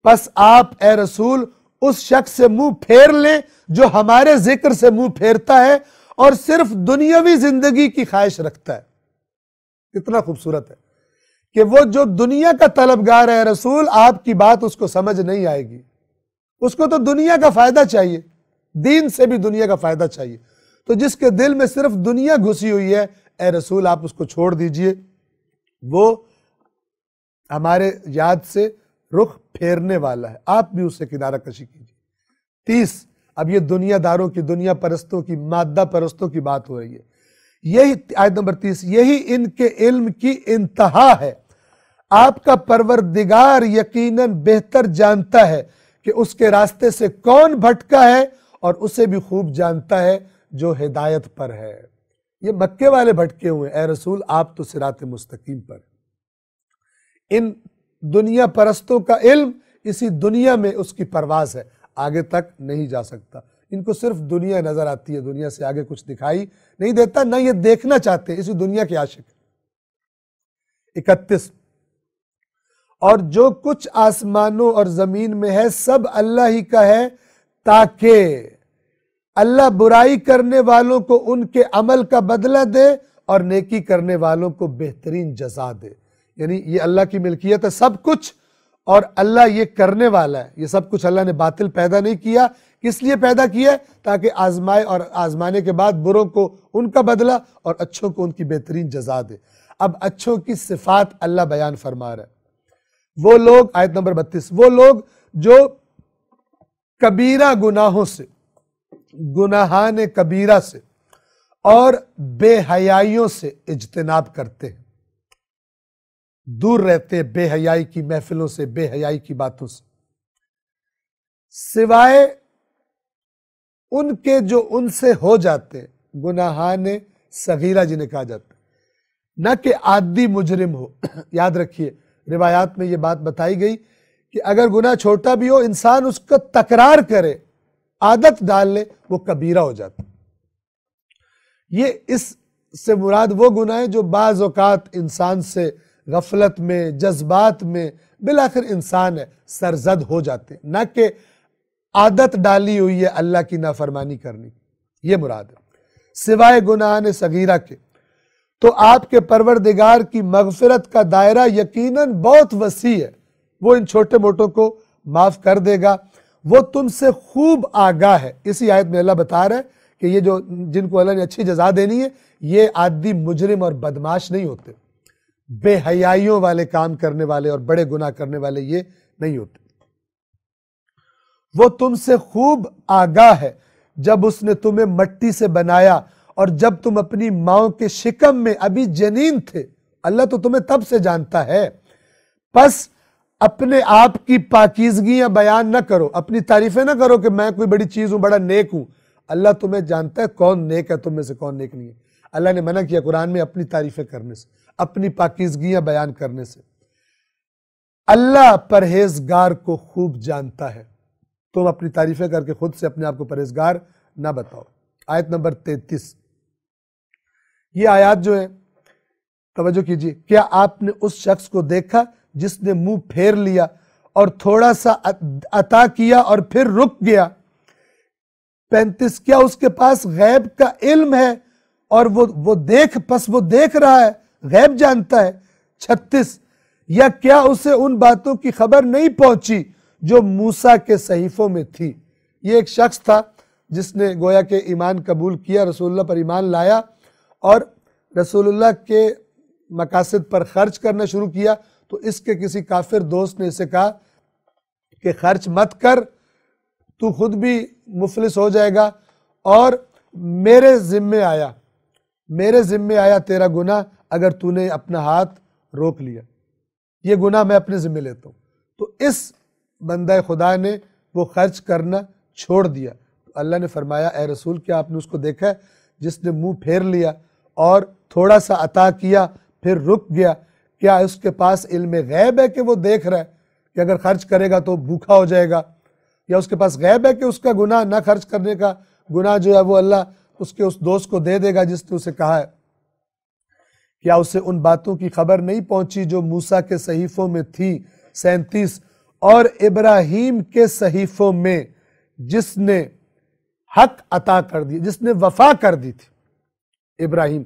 پس آپ اے رسول اس شخص سے منہ پھیر لیں جو ہمارے ذکر سے منہ پھیرتا ہے اور صرف دنیاوی زندگی کی خواہش رکھتا ہے. کتنا خوبصورت ہے کہ وہ جو دنیا کا طلبگار ہے رسول، آپ کی بات اس کو سمجھ نہیں آئے گی. اس کو تو دنیا کا فائدہ چاہیے، دین سے بھی دنیا کا فائدہ چاہیے. تو جس کے دل میں صرف دنیا گھسی ہوئی ہے، اے رسول آپ اس کو چھوڑ دیجئے، وہ ہمارے یاد سے رخ پھیرنے والا ہے، آپ بھی اسے کنارہ کشی کیجئے. 30 اب یہ دنیا داروں کی، دنیا پرستوں کی، مادہ پرستوں کی بات ہو رہی ہے. یہی آیت نمبر 30 یہی ان کے علم کی انتہا ہے. آپ کا پروردگار یقیناً بہتر جانتا ہے کہ اس کے راستے سے کون بھٹکا ہے، اور اسے بھی خوب جانتا ہے جو ہدایت پر ہے. یہ مکے والے بھٹکے ہوئے، اے رسول آپ تو صراط مستقیم پر. ان دنیا پرستوں کا علم اسی دنیا میں اس کی پرواز ہے، آگے تک نہیں جا سکتا. ان کو صرف دنیا نظر آتی ہے، دنیا سے آگے کچھ دکھائی نہیں دیتا، نہ یہ دیکھنا چاہتے، اسی دنیا کے عاشق. 31 اور جو کچھ آسمانوں اور زمین میں ہے سب اللہ ہی کا ہے، تاکہ اللہ برائی کرنے والوں کو ان کے عمل کا بدلہ دے اور نیکی کرنے والوں کو بہترین جزا دے. یعنی یہ اللہ کی ملکیت ہے سب کچھ، اور اللہ یہ کرنے والا ہے. یہ سب کچھ اللہ نے باطل پیدا نہیں کیا. کس لیے پیدا کیا ہے؟ تاکہ آزمائے، اور آزمانے کے بعد بروں کو ان کا بدلہ اور اچھوں کو ان کی بہترین جزا دے. اب اچھوں کی صفات اللہ بیان فرما رہا ہے. وہ لوگ، آیت نمبر 32 وہ لوگ جو کبیرہ گناہوں سے، گناہان کبیرہ سے اور بے حیائیوں سے اجتناب کرتے ہیں، دور رہتے ہیں بے حیائی کی محفلوں سے، بے حیائی کی باتوں سے، سوائے ان کے جو ان سے ہو جاتے ہیں، گناہان صغیرہ جنہیں کہا جاتا ہے، نہ کہ عادی مجرم ہو. یاد رکھیے روایات میں یہ بات بتائی گئی کہ اگر گناہ چھوٹا بھی ہو انسان اس کو تکرار کرے، عادت ڈال لے، وہ کبیرہ ہو جاتا۔ یہ اس سے مراد وہ گناہ ہیں جو بعض اوقات انسان سے غفلت میں، جذبات میں بالآخر انسان ہے سرزد ہو جاتے ہیں، نہ کہ عادت ڈالی ہوئی ہے اللہ کی نافرمانی کرنی، یہ مراد ہے۔ سوائے گناہان صغیرہ کے تو آپ کے پروردگار کی مغفرت کا دائرہ یقیناً بہت وسیع ہے، وہ ان چھوٹے موٹوں کو معاف کر دے گا، وہ تم سے خوب آگاہ ہے۔ اسی آیت میں اللہ بتا رہا ہے کہ یہ جو جن کو اللہ نے اچھی جزا دینی ہے یہ عادی مجرم اور بدماش نہیں ہوتے، بے حیائیوں والے کام کرنے والے اور بڑے گناہ کرنے والے یہ نہیں ہوتے۔ وہ تم سے خوب آگاہ ہے جب اس نے تمہیں مٹی سے بنایا اور جب تم اپنی ماؤں کے شکم میں ابھی جنین تھے، اللہ تو تمہیں تب سے جانتا ہے، پس اپنے آپ کی پاکیزگیاں بیان نہ کرو، اپنی تعریفیں نہ کرو کہ میں کوئی بڑی چیز ہوں، بڑا نیک ہوں۔ اللہ تمہیں جانتا ہے کون نیک ہے، تم میں سے کون نیک نہیں ہے۔ اللہ نے منع کیا قرآن میں اپنی تعریفیں کرنے سے، اپنی پاکیزگیاں بیان کرنے سے۔ اللہ پرہیزگار کو خوب جانتا ہے، تم اپنی تعریفیں کر کے خود سے اپنے آپ کو پرہیزگار نہ بتاؤ۔ آیت نمبر 33، یہ آیات جو ہیں توجہ کیجیے، کیا آپ نے اس شخص کو دیکھا جس نے منہ پھیر لیا اور تھوڑا سا عطا کیا اور پھر رک گیا؟ 35، کیا اس کے پاس غیب کا علم ہے اور وہ دیکھ رہا ہے، غیب جانتا ہے؟ 36، یا کیا اسے ان باتوں کی خبر نہیں پہنچی جو موسیٰ کے صحیفوں میں تھی؟ یہ ایک شخص تھا جس نے گویا کہ ایمان قبول کیا، رسول اللہ پر ایمان لایا اور رسول اللہ کے مقاصد پر خرچ کرنا شروع کیا، تو اس کے کسی کافر دوست نے اسے کہا کہ خرچ مت کر، تو خود بھی مفلس ہو جائے گا، اور میرے ذمے آیا تیرا گناہ اگر تو نے اپنا ہاتھ روک لیا، یہ گناہ میں اپنے ذمے لیتا ہوں۔ تو اس بندہ خدا نے وہ خرچ کرنا چھوڑ دیا۔ تو اللہ نے فرمایا اے رسول کیا آپ نے اس کو دیکھا ہے جس نے منہ پھیر لیا اور تھوڑا سا عطا کیا پھر رک گیا؟ کیا اس کے پاس علم غیب ہے کہ وہ دیکھ رہا ہے کہ اگر خرچ کرے گا تو بھوکا ہو جائے گا؟ یا اس کے پاس غیب ہے کہ اس کا گناہ نہ خرچ کرنے کا گناہ جو ہے وہ اللہ اس کے اس دوست کو دے دے گا جس نے اسے کہا ہے؟ کیا اسے ان باتوں کی خبر نہیں پہنچی جو موسیٰ کے صحیفوں میں تھی؟ 37، اور ابراہیم کے صحیفوں میں جس نے حق عطا کر دی، جس نے وفا کر دی تھی، ابراہیم،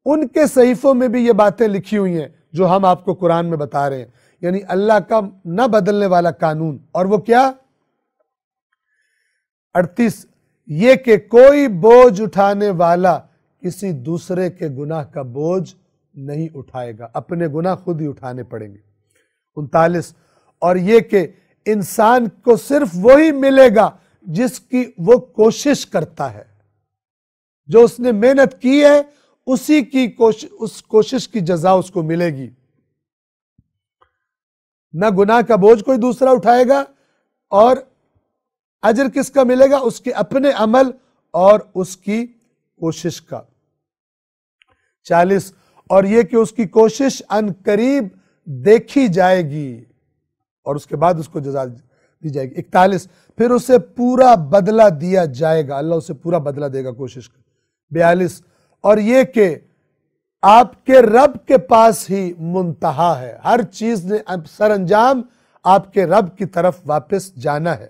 ان کے صحیفوں میں بھی یہ باتیں لکھی ہوئی ہیں جو ہم آپ کو قرآن میں بتا رہے ہیں، یعنی اللہ کا نہ بدلنے والا قانون۔ اور وہ کیا؟ 38، یہ کہ کوئی بوجھ اٹھانے والا کسی دوسرے کے گناہ کا بوجھ نہیں اٹھائے گا، اپنے گناہ خود ہی اٹھانے پڑیں گے۔ 39، اور یہ کہ انسان کو صرف وہی ملے گا جس کی وہ کوشش کرتا ہے، جو اس نے محنت کی ہے اسی کی اس کوشش کی جزا اس کو ملے گی، نہ گناہ کا بوجھ کوئی دوسرا اٹھائے گا، اور اجر کس کا ملے گا؟ اس کے اپنے عمل اور اس کی کوشش کا۔ 40، اور یہ کہ اس کی کوشش ان قریب دیکھی جائے گی اور اس کے بعد اس کو جزا دی جائے گی۔ 41، پھر اسے پورا بدلہ دیا جائے گا، اللہ اسے پورا بدلہ دے گا کوشش کا۔ 42، اور یہ کہ آپ کے رب کے پاس ہی منتہا ہے، ہر چیز نے سر انجام آپ کے رب کی طرف واپس جانا ہے۔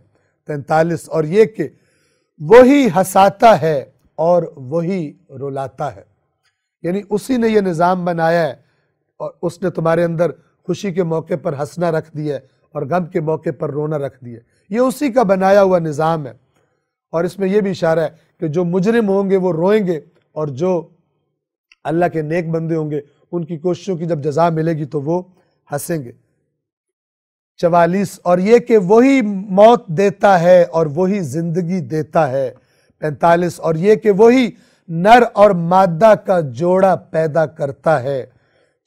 43، اور یہ کہ وہی ہنساتا ہے اور وہی رلاتا ہے، یعنی اسی نے یہ نظام بنایا ہے اور اس نے تمہارے اندر خوشی کے موقع پر ہنسنا رکھ دیا ہے اور غم کے موقع پر رونا رکھ دیا ہے، یہ اسی کا بنایا ہوا نظام ہے۔ اور اس میں یہ بھی اشارہ ہے کہ جو مجرم ہوں گے وہ روئیں گے اور جو اللہ کے نیک بندے ہوں گے ان کی کوششوں کی جب جزا ملے گی تو وہ ہنسیں گے۔ 44، اور یہ کہ وہی موت دیتا ہے اور وہی زندگی دیتا ہے۔ 45، اور یہ کہ وہی نر اور مادہ کا جوڑا پیدا کرتا ہے۔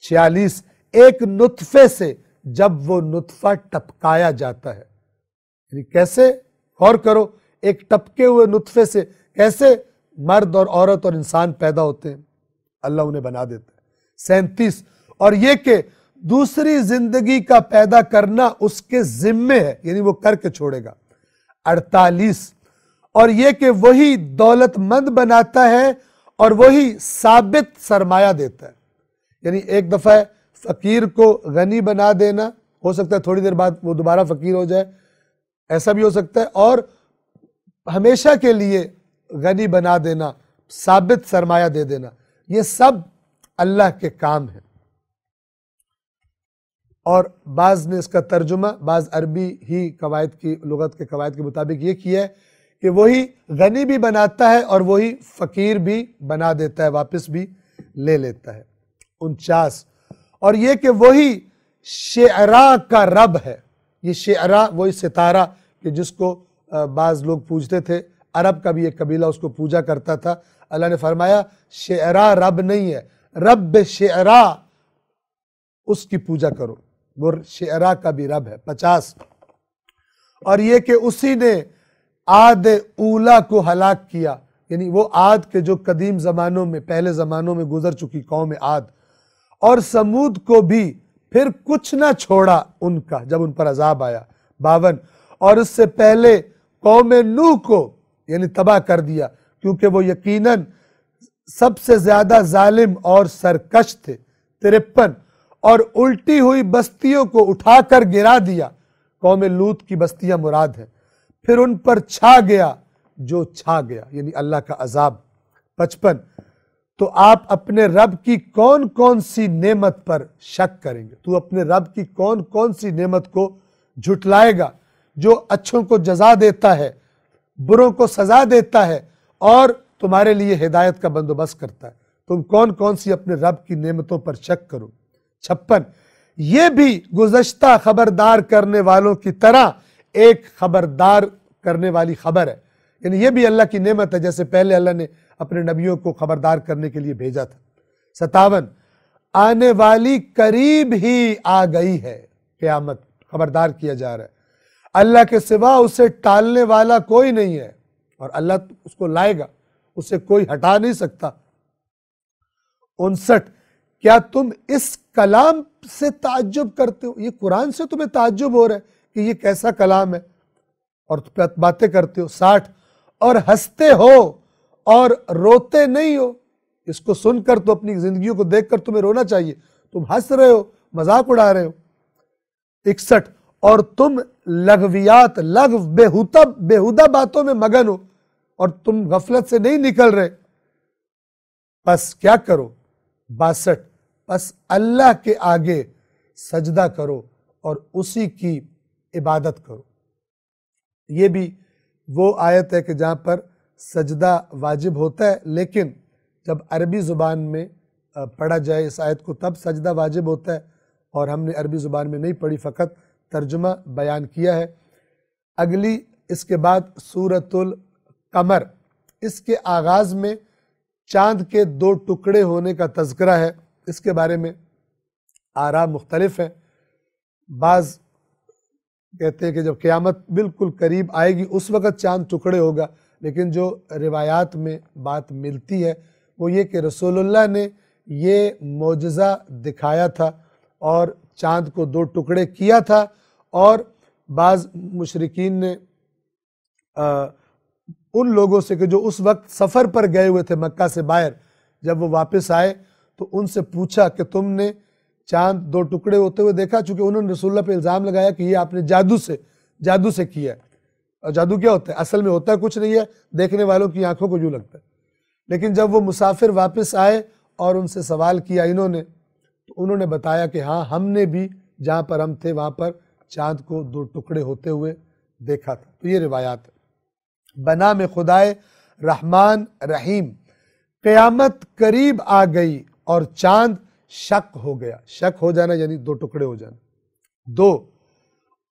46، ایک نطفے سے جب وہ نطفہ ٹپکایا جاتا ہے، یعنی کیسے؟ غور کرو، ایک ٹپکے ہوئے نطفے سے کیسے مرد اور عورت اور انسان پیدا ہوتے ہیں، اللہ انہیں بنا دیتا ہے۔ 37، اور یہ کہ دوسری زندگی کا پیدا کرنا اس کے ذمے ہے، یعنی وہ کر کے چھوڑے گا۔ 48، اور یہ کہ وہی دولت مند بناتا ہے اور وہی ثابت سرمایہ دیتا ہے، یعنی ایک دفعہ فقیر کو غنی بنا دینا، ہو سکتا ہے تھوڑی دیر بعد وہ دوبارہ فقیر ہو جائے، ایسا بھی ہو سکتا ہے، اور ہمیشہ کے لیے غنی بنا دینا، ثابت سرمایہ دے دینا، یہ سب اللہ کے کام ہیں۔ اور بعض نے اس کا ترجمہ بعض عربی ہی قواعد کی، لغت کے قواعد کے مطابق یہ کیا ہے کہ وہی غنی بھی بناتا ہے اور وہی فقیر بھی بنا دیتا ہے، واپس بھی لے لیتا ہے۔ 49، اور یہ کہ وہی شعراء کا رب ہے، یہ شعراء وہی ستارہ کہ جس کو بعض لوگ پوجتے تھے، عرب کا بھی ایک قبیلہ اس کو پوجا کرتا تھا، اللہ نے فرمایا شعراء رب نہیں ہے، رب شعراء اس کی پوجا کرو، وہ شعراء کا بھی رب ہے۔ 50، اور یہ کہ اسی نے عاد اولا کو ہلاک کیا، یعنی وہ عاد کے جو قدیم زمانوں میں، پہلے زمانوں میں گزر چکی قوم عاد، اور سمود کو بھی پھر کچھ نہ چھوڑا ان کا جب ان پر عذاب آیا۔ 52، اور اس سے پہلے قوم نوح کو یعنی تباہ کر دیا، کیونکہ وہ یقیناً سب سے زیادہ ظالم اور سرکش تھے۔ 53، اور الٹی ہوئی بستیوں کو اٹھا کر گرا دیا، قوم لوط کی بستیاں مراد ہیں، پھر ان پر چھا گیا جو چھا گیا، یعنی اللہ کا عذاب۔ 55، تو آپ اپنے رب کی کون کون سی نعمت پر شک کریں گے؟ تو اپنے رب کی کون کون سی نعمت کو جھٹلائے گا، جو اچھوں کو جزا دیتا ہے، بروں کو سزا دیتا ہے اور تمہارے لیے ہدایت کا بندوبست کرتا ہے، تم کون کون سی اپنے رب کی نعمتوں پر شک کرو۔ 56، یہ بھی گزشتہ خبردار کرنے والوں کی طرح ایک خبردار کرنے والی خبر ہے، یعنی یہ بھی اللہ کی نعمت ہے، جیسے پہلے اللہ نے اپنے نبیوں کو خبردار کرنے کے لیے بھیجا تھا۔ 57، آنے والی قریب ہی آ گئی ہے قیامت، خبردار کیا جا رہا ہے، اللہ کے سوا اسے ٹالنے والا کوئی نہیں ہے، اور اللہ اس کو لائے گا، اسے کوئی ہٹا نہیں سکتا۔ 59، کیا تم اس کلام سے تعجب کرتے ہو؟ یہ قرآن سے تمہیں تعجب ہو رہا ہے کہ یہ کیسا کلام ہے، اور باتیں کرتے ہو۔ 60، اور ہنستے ہو اور روتے نہیں ہو، اس کو سن کر تو اپنی زندگیوں کو دیکھ کر تمہیں رونا چاہیے، تم ہنس رہے ہو، مذاق اڑا رہے ہو۔ 61، اور تم لغویات، لغو بیہودہ باتوں میں مگن ہو اور تم غفلت سے نہیں نکل رہے، پس کیا کرو؟ 62، پس اللہ کے آگے سجدہ کرو اور اسی کی عبادت کرو۔ یہ بھی وہ آیت ہے کہ جہاں پر سجدہ واجب ہوتا ہے، لیکن جب عربی زبان میں پڑھا جائے اس آیت کو تب سجدہ واجب ہوتا ہے، اور ہم نے عربی زبان میں نہیں پڑھی، فقط ترجمہ بیان کیا ہے۔ اگلی اس کے بعد سورۃ القمر، اس کے آغاز میں چاند کے 2 ٹکڑے ہونے کا تذکرہ ہے، اس کے بارے میں آراء مختلف ہیں۔ بعض کہتے ہیں کہ جب قیامت بالکل قریب آئے گی اس وقت چاند ٹکڑے ہوگا، لیکن جو روایات میں بات ملتی ہے وہ یہ کہ رسول اللہ نے یہ معجزہ دکھایا تھا اور چاند کو 2 ٹکڑے کیا تھا، اور بعض مشرکین نے ان لوگوں سے کہ جو اس وقت سفر پر گئے ہوئے تھے مکہ سے باہر، جب وہ واپس آئے تو ان سے پوچھا کہ تم نے چاند 2 ٹکڑے ہوتے ہوئے دیکھا، چونکہ انہوں نے رسول اللہ پہ الزام لگایا کہ یہ آپ نے جادو سے کیا ہے، اور جادو کیا ہوتا ہے؟ اصل میں ہوتا ہے کچھ نہیں ہے، دیکھنے والوں کی آنکھوں کو یوں لگتا ہے۔ لیکن جب وہ مسافر واپس آئے اور ان سے سوال کیا انہوں نے، تو انہوں نے بتایا کہ ہاں ہم نے بھی جہاں پر ہم تھے وہاں پر چاند کو 2 ٹکڑے ہوتے ہوئے دیکھا تھا۔ تو یہ روایات ہے۔ بنام خدائے رحمان رحیم، قیامت قریب آ گئی اور چاند شق ہو گیا، شق ہو جانا یعنی 2 ٹکڑے ہو جانا۔ 2،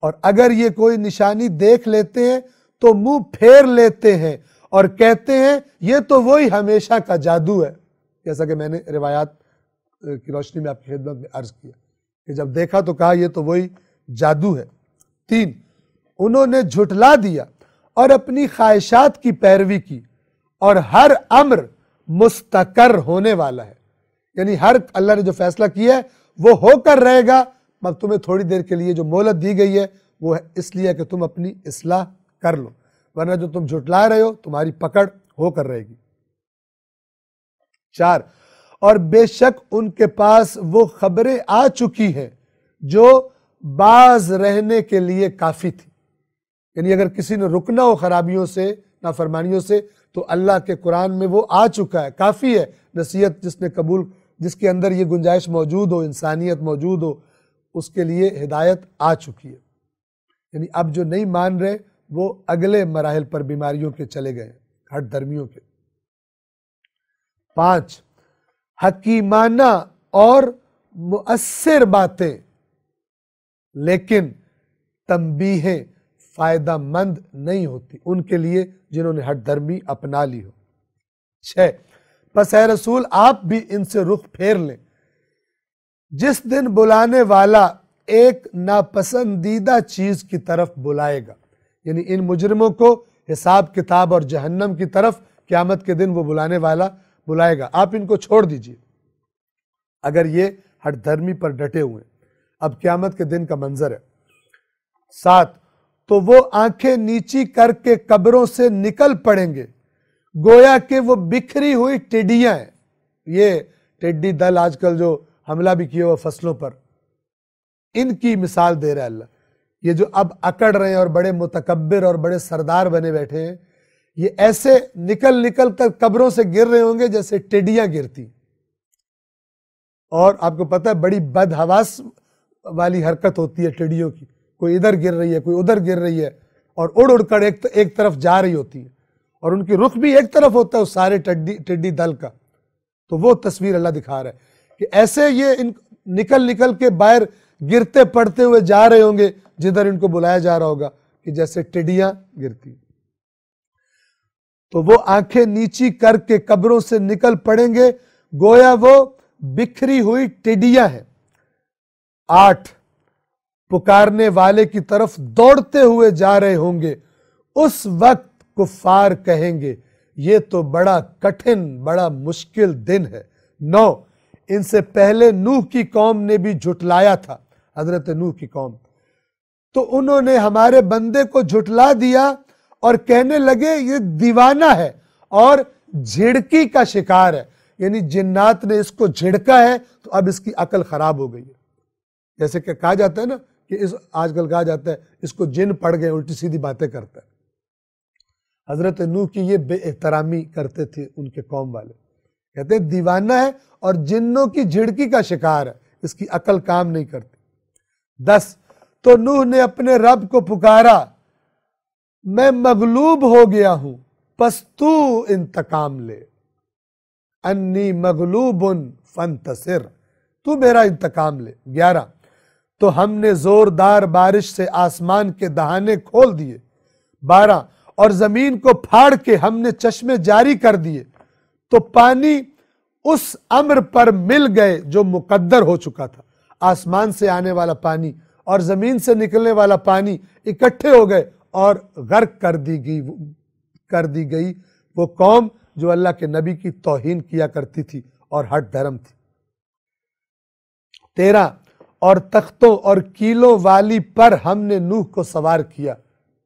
اور اگر یہ کوئی نشانی دیکھ لیتے ہیں تو منہ پھیر لیتے ہیں اور کہتے ہیں یہ تو وہی ہمیشہ کا جادو ہے، جیسا کہ میں نے روایات کی روشنی میں آپ کی خدمت میں عرض کیا کہ جب دیکھا تو کہا یہ تو وہی جادو ہے۔ 3، انہوں نے جھٹلا دیا اور اپنی خواہشات کی پیروی کی، اور ہر امر مستقر ہونے والا ہے، یعنی ہر اللہ نے جو فیصلہ کیا ہے وہ ہو کر رہے گا، مگر تمہیں تھوڑی دیر کے لیے جو مہلت دی گئی ہے وہ اس لیے کہ تم اپنی اصلاح کر لو، ورنہ جو تم جھٹلا رہے ہو تمہاری پکڑ ہو کر رہے گی۔ 4، اور بے شک ان کے پاس وہ خبریں آ چکی ہیں جو باز رہنے کے لیے کافی تھی، یعنی اگر کسی نے رکنا ہو خرابیوں سے، نافرمانیوں سے، تو اللہ کے قرآن میں وہ آ چکا ہے، کافی ہے۔ نصیحت جس نے قبول، جس کے اندر یہ گنجائش موجود ہو، انسانیت موجود ہو، اس کے لیے ہدایت آ چکی ہے۔ یعنی اب جو نہیں مان رہے وہ اگلے مراحل پر بیماریوں کے چلے گئے، ہٹ دھرمیوں کے۔ 5، حکیمانہ اور مؤثر باتیں لیکن تنبیہیں فائدہ مند نہیں ہوتی ان کے لیے جنہوں نے ہٹ دھرمی اپنا لی ہو۔ 6، پس اے رسول آپ بھی ان سے رخ پھیر لیں، جس دن بلانے والا ایک ناپسندیدہ چیز کی طرف بلائے گا، یعنی ان مجرموں کو حساب کتاب اور جہنم کی طرف قیامت کے دن وہ بلانے والا بلائے گا، آپ ان کو چھوڑ دیجئے اگر یہ ہٹ دھرمی پر ڈٹے ہوئے۔ اب قیامت کے دن کا منظر ہے۔ 7، تو وہ آنکھیں نیچی کر کے قبروں سے نکل پڑیں گے گویا کہ وہ بکھری ہوئی ٹڈیاں ہیں۔ یہ ٹڈی دل آج کل جو حملہ بھی کیا ہوا فصلوں پر، ان کی مثال دے رہا ہے اللہ۔ یہ جو اب اکڑ رہے ہیں اور بڑے متکبر اور بڑے سردار بنے بیٹھے ہیں، یہ ایسے نکل کر قبروں سے گر رہے ہوں گے جیسے ٹڈیاں گرتی۔ اور آپ کو پتہ ہے بڑی بدحواس والی حرکت ہوتی ہے ٹڈیوں کی، کوئی ادھر گر رہی ہے، کوئی ادھر گر رہی ہے، اور اڑ کر ایک طرف جا رہی ہوتی ہے، اور ان کی رخ بھی ایک طرف ہوتا ہے اس سارے ٹڈی دل کا۔ تو وہ تصویر اللہ دکھا رہا ہے کہ ایسے یہ نکل کے باہر گرتے پڑتے ہوئے جا رہے ہوں گے جدھر ان کو بلایا جا رہا ہوگا، کہ جیسے ٹڈیاں گرتی۔ تو وہ آنکھیں نیچی کر کے قبروں سے نکل پڑیں گے گویا وہ بکھری ہوئی ٹڈیاں ہیں۔ 8، پکارنے والے کی طرف دوڑتے ہوئے جا رہے ہوں گے، اس وقت کفار کہیں گے یہ تو بڑا کٹھن، بڑا مشکل دن ہے۔ 9، ان سے پہلے نوح کی قوم نے بھی جھٹلایا تھا، حضرت نوح کی قوم، تو انہوں نے ہمارے بندے کو جھٹلا دیا اور کہنے لگے یہ دیوانہ ہے اور جھڑکی کا شکار ہے، یعنی جنات نے اس کو جھڑکا ہے تو اب اس کی عقل خراب ہو گئی ہے۔ جیسے کہ کہا جاتا ہے نا کہ آج کل کہا جاتا ہے اس کو جن پڑ گئے، الٹی سیدھی باتیں کرتا ہے۔ حضرت نوح کی یہ بے احترامی کرتے تھے ان کے قوم والے، کہتے ہیں دیوانہ ہے اور جنوں کی جھڑکی کا شکار ہے، اس کی عقل کام نہیں کرتی۔ 10، تو نوح نے اپنے رب کو پکارا، میں مغلوب ہو گیا ہوں پس تو انتقام لے، انی مغلوب فانتصر، تو میرا انتقام لے۔ 11، تو ہم نے زوردار بارش سے آسمان کے دہانے کھول دیے۔ 12، اور زمین کو پھاڑ کے ہم نے چشمے جاری کر دیے تو پانی اس امر پر مل گئے جو مقدر ہو چکا تھا۔ آسمان سے آنے والا پانی اور زمین سے نکلنے والا پانی اکٹھے ہو گئے اور غرق کر دی گئی وہ قوم جو اللہ کے نبی کی توہین کیا کرتی تھی اور ہٹ دھرم تھی۔ 13، اور تختوں اور کیلوں والی پر ہم نے نوح کو سوار کیا،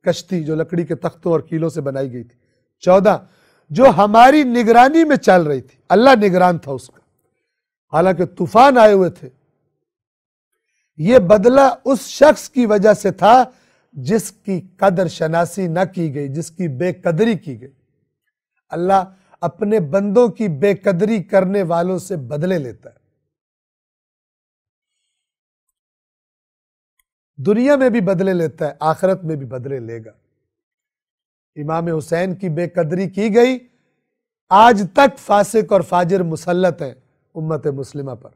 کشتی جو لکڑی کے تختوں اور کیلوں سے بنائی گئی تھی۔ 14، جو ہماری نگرانی میں چل رہی تھی، اللہ نگران تھا اس کا، حالانکہ طوفان آئے ہوئے تھے۔ یہ بدلہ اس شخص کی وجہ سے تھا جس کی قدر شناسی نہ کی گئی، جس کی بے قدری کی گئی۔ اللہ اپنے بندوں کی بے قدری کرنے والوں سے بدلے لیتا ہے، دنیا میں بھی بدلے لیتا ہے، آخرت میں بھی بدلے لے گا۔ امام حسین کی بے قدری کی گئی، آج تک فاسق اور فاجر مسلط ہیں امت مسلمہ پر،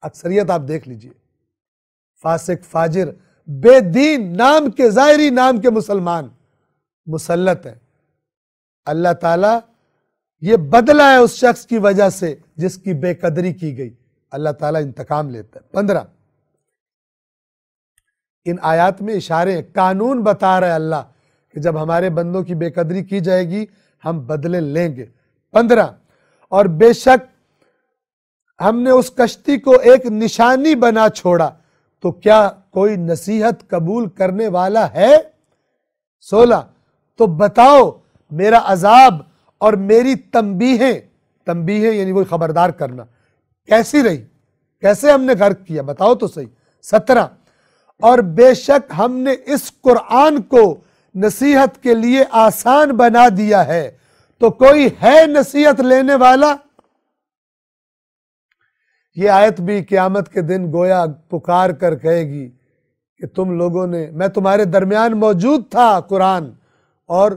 اکثریت آپ دیکھ لیجئے، فاسق فاجر بے دین نام کے، ظاہری نام کے مسلمان مسلط ہیں۔ اللہ تعالیٰ یہ بدلہ ہے اس شخص کی وجہ سے جس کی بے قدری کی گئی، اللہ تعالیٰ انتقام لیتا ہے۔ 15، ان آیات میں اشارے، قانون بتا رہا ہے اللہ کہ جب ہمارے بندوں کی بے قدری کی جائے گی ہم بدلے لیں گے۔ 15، اور بے شک ہم نے اس کشتی کو ایک نشانی بنا چھوڑا، تو کیا کوئی نصیحت قبول کرنے والا ہے؟ 16 تو بتاؤ میرا عذاب اور میری تنبیہیں یعنی وہ خبردار کرنا کیسی رہی، کیسے ہم نے غرق کیا، بتاؤ تو صحیح۔ 17 اور بے شک ہم نے اس قرآن کو نصیحت کے لیے آسان بنا دیا ہے، تو کوئی ہے نصیحت لینے والا؟ یہ آیت بھی قیامت کے دن گویا پکار کر کہے گی کہ تم لوگوں نے، میں تمہارے درمیان موجود تھا قرآن، اور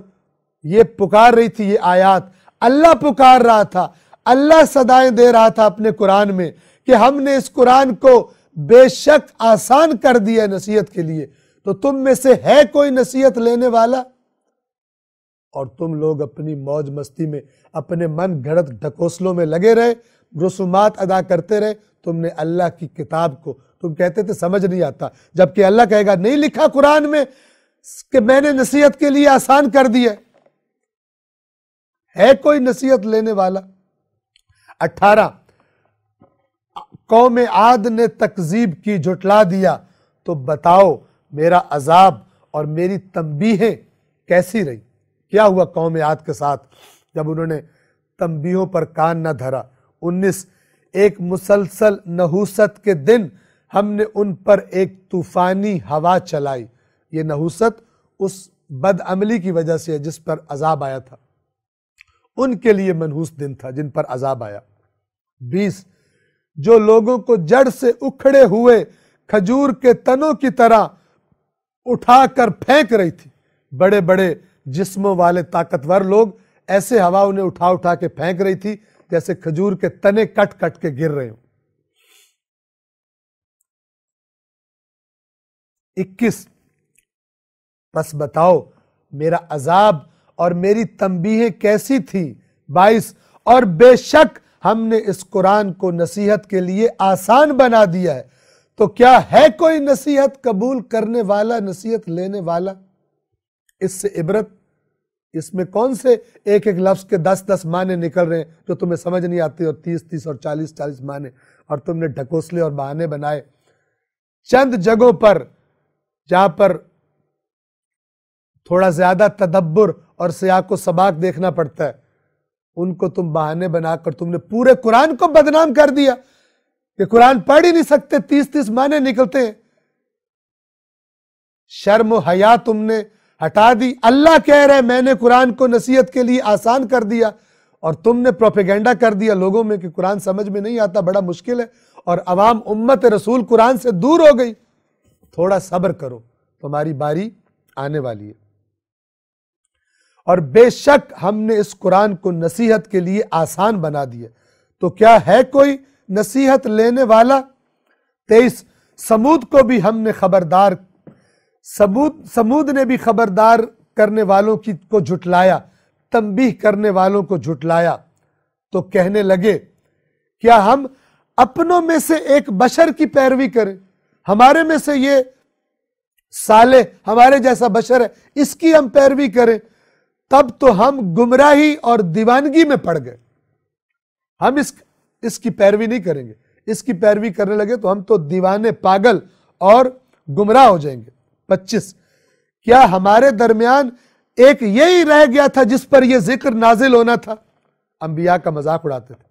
یہ پکار رہی تھی یہ آیات، اللہ پکار رہا تھا، اللہ صدائیں دے رہا تھا اپنے قرآن میں کہ ہم نے اس قرآن کو بے شک آسان کر دیا ہے نصیحت کے لیے، تو تم میں سے ہے کوئی نصیحت لینے والا؟ اور تم لوگ اپنی موج مستی میں اپنے من گھڑت ڈھکوسلوں میں لگے رہے، رسومات ادا کرتے رہے، تم نے اللہ کی کتاب کو، تم کہتے تھے سمجھ نہیں آتا، جبکہ اللہ کہے گا نہیں لکھا قرآن میں کہ میں نے نصیحت کے لیے آسان کر دیا ہے کوئی نصیحت لینے والا؟ 18 قوم عاد نے تکذیب کی، جھٹلا دیا، تو بتاؤ میرا عذاب اور میری تنبیہیں کیسی رہی، کیا ہوا قوم عاد کے ساتھ جب انہوں نے تنبیہوں پر کان نہ دھرا۔ 19 ایک مسلسل نحوست کے دن ہم نے ان پر ایک طوفانی ہوا چلائی، یہ نحوست اس بد عملی کی وجہ سے جس پر عذاب آیا تھا، ان کے لیے منحوس دن تھا جن پر عذاب آیا۔ 20 جو لوگوں کو جڑ سے اکھڑے ہوئے کھجور کے تنوں کی طرح اٹھا کر پھینک رہی تھی، بڑے بڑے جسموں والے طاقتور لوگ ایسے ہوا انہیں اٹھا اٹھا کے پھینک رہی تھی جیسے کھجور کے تنے کٹ کٹ کے گر رہے ہوں۔ 21 پس بتاؤ میرا عذاب اور میری تنبیہیں کیسی تھی۔ 22 اور بے شک ہم نے اس قرآن کو نصیحت کے لیے آسان بنا دیا ہے، تو کیا ہے کوئی نصیحت قبول کرنے والا، نصیحت لینے والا؟ اس سے عبرت، اس میں کون سے ایک ایک لفظ کے 10 معنی نکل رہے ہیں جو تمہیں سمجھ نہیں آتے، اور 30 اور 40 معنی، اور تم نے ڈھکوسلے اور بہانے بنائے۔ چند جگہوں پر جہاں پر تھوڑا زیادہ تدبر اور سیاق و سباق دیکھنا پڑتا ہے، ان کو تم بہانے بنا کر تم نے پورے قرآن کو بدنام کر دیا کہ قرآن پڑھ ہی نہیں سکتے، 30 معنی نکلتے ہیں۔ شرم و حیا تم نے ہٹا دی، اللہ کہہ رہے میں نے قرآن کو نصیحت کے لیے آسان کر دیا، اور تم نے پروپیگنڈا کر دیا لوگوں میں کہ قرآن سمجھ میں نہیں آتا، بڑا مشکل ہے، اور عوام امت رسول قرآن سے دور ہو گئی۔ تھوڑا صبر کرو، تمہاری باری آنے والی ہے۔ اور بے شک ہم نے اس قرآن کو نصیحت کے لیے آسان بنا دیا، تو کیا ہے کوئی نصیحت لینے والا؟ 23 سمود کو بھی ہم نے خبردار، سمود نے بھی خبردار کرنے والوں کو جھٹلایا، تنبیہ کرنے والوں کو جھٹلایا، تو کہنے لگے کیا ہم اپنوں میں سے ایک بشر کی پیروی کریں، ہمارے میں سے یہ صالح ہمارے جیسا بشر ہے اس کی ہم پیروی کریں، تب تو ہم گمراہی اور دیوانگی میں پڑ گئے، ہم اس کی پیروی نہیں کریں گے، اس کی پیروی کرنے لگے تو ہم تو دیوانے، پاگل اور گمراہ ہو جائیں گے۔ 25 کیا ہمارے درمیان ایک یہی رہ گیا تھا جس پر یہ ذکر نازل ہونا تھا؟ انبیاء کا مذاق اڑاتے تھے،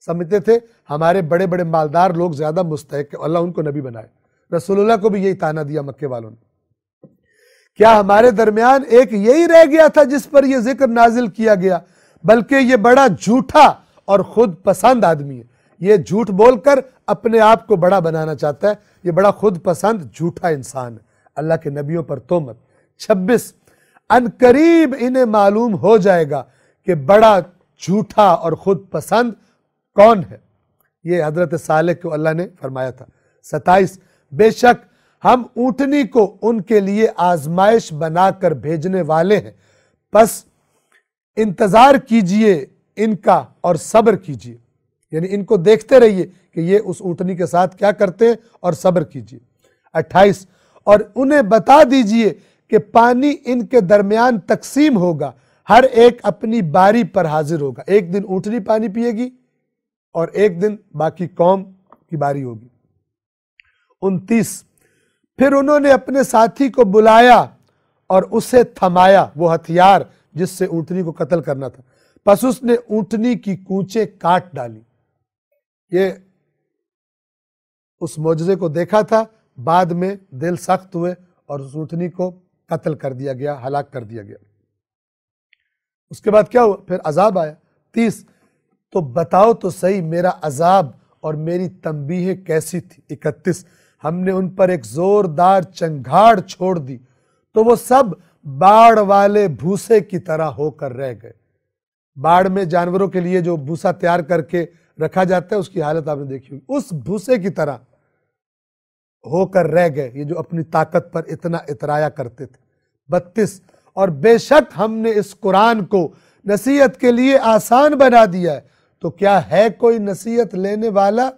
سمجھتے تھے ہمارے بڑے بڑے مالدار لوگ زیادہ مستحق ہیں، اللہ ان کو نبی بنائے۔ رسول اللہ کو بھی یہی طعنہ دیا مکے والوں نے، کیا ہمارے درمیان ایک یہی رہ گیا تھا جس پر یہ ذکر نازل کیا گیا؟ بلکہ یہ بڑا جھوٹا اور خود پسند آدمی ہے، یہ جھوٹ بول کر اپنے آپ کو بڑا بنانا چاہتا ہے، یہ بڑا خود پسند جھوٹا انسان ہے، اللہ کے نبیوں پر تہمت۔ 26 ان قریب انہیں معلوم ہو جائے گا کہ بڑا جھوٹا اور خود پسند کون ہے، یہ حضرت صالح کو اللہ نے فرمایا تھا۔ 27 بے شک ہم اونٹنی کو ان کے لیے آزمائش بنا کر بھیجنے والے ہیں، پس انتظار کیجئے ان کا اور صبر کیجئے، یعنی ان کو دیکھتے رہیے کہ یہ اس اونٹنی کے ساتھ کیا کرتے ہیں اور صبر کیجئے۔ 28 اور انہیں بتا دیجئے کہ پانی ان کے درمیان تقسیم ہوگا، ہر ایک اپنی باری پر حاضر ہوگا، ایک دن اونٹنی پانی پیے گی، اور ایک دن باقی قوم کی باری ہوگی۔ 29 پھر انہوں نے اپنے ساتھی کو بلایا اور اسے تھمایا، وہ ہتھیار جس سے اونٹنی کو قتل کرنا تھا، پس اس نے اونٹنی کی کونچیں کاٹ ڈالی۔ یہ اس معجزے کو دیکھا تھا، بعد میں دل سخت ہوئے اور اس اونٹنی کو قتل کر دیا گیا، ہلاک کر دیا گیا۔ اس کے بعد کیا ہوا؟ پھر عذاب آیا۔ 30 تو بتاؤ تو صحیح میرا عذاب اور میری تنبیہ کیسی تھی۔ 31 ہم نے ان پر ایک زوردار چنگھاڑ چھوڑ دی تو وہ سب باڑ والے بھوسے کی طرح ہو کر رہ گئے۔ باڑ میں جانوروں کے لیے جو بھوسا تیار کر کے رکھا جاتا ہے، اس کی حالت آپ نے دیکھی ہوگی، اس بھوسے کی طرح ہو کر رہ گئے، یہ جو اپنی طاقت پر اتنا اترایا کرتے تھے۔ 32 اور بے شک ہم نے اس قرآن کو نصیحت کے لیے آسان بنا دیا ہے، تو کیا ہے کوئی نصیحت لینے والا؟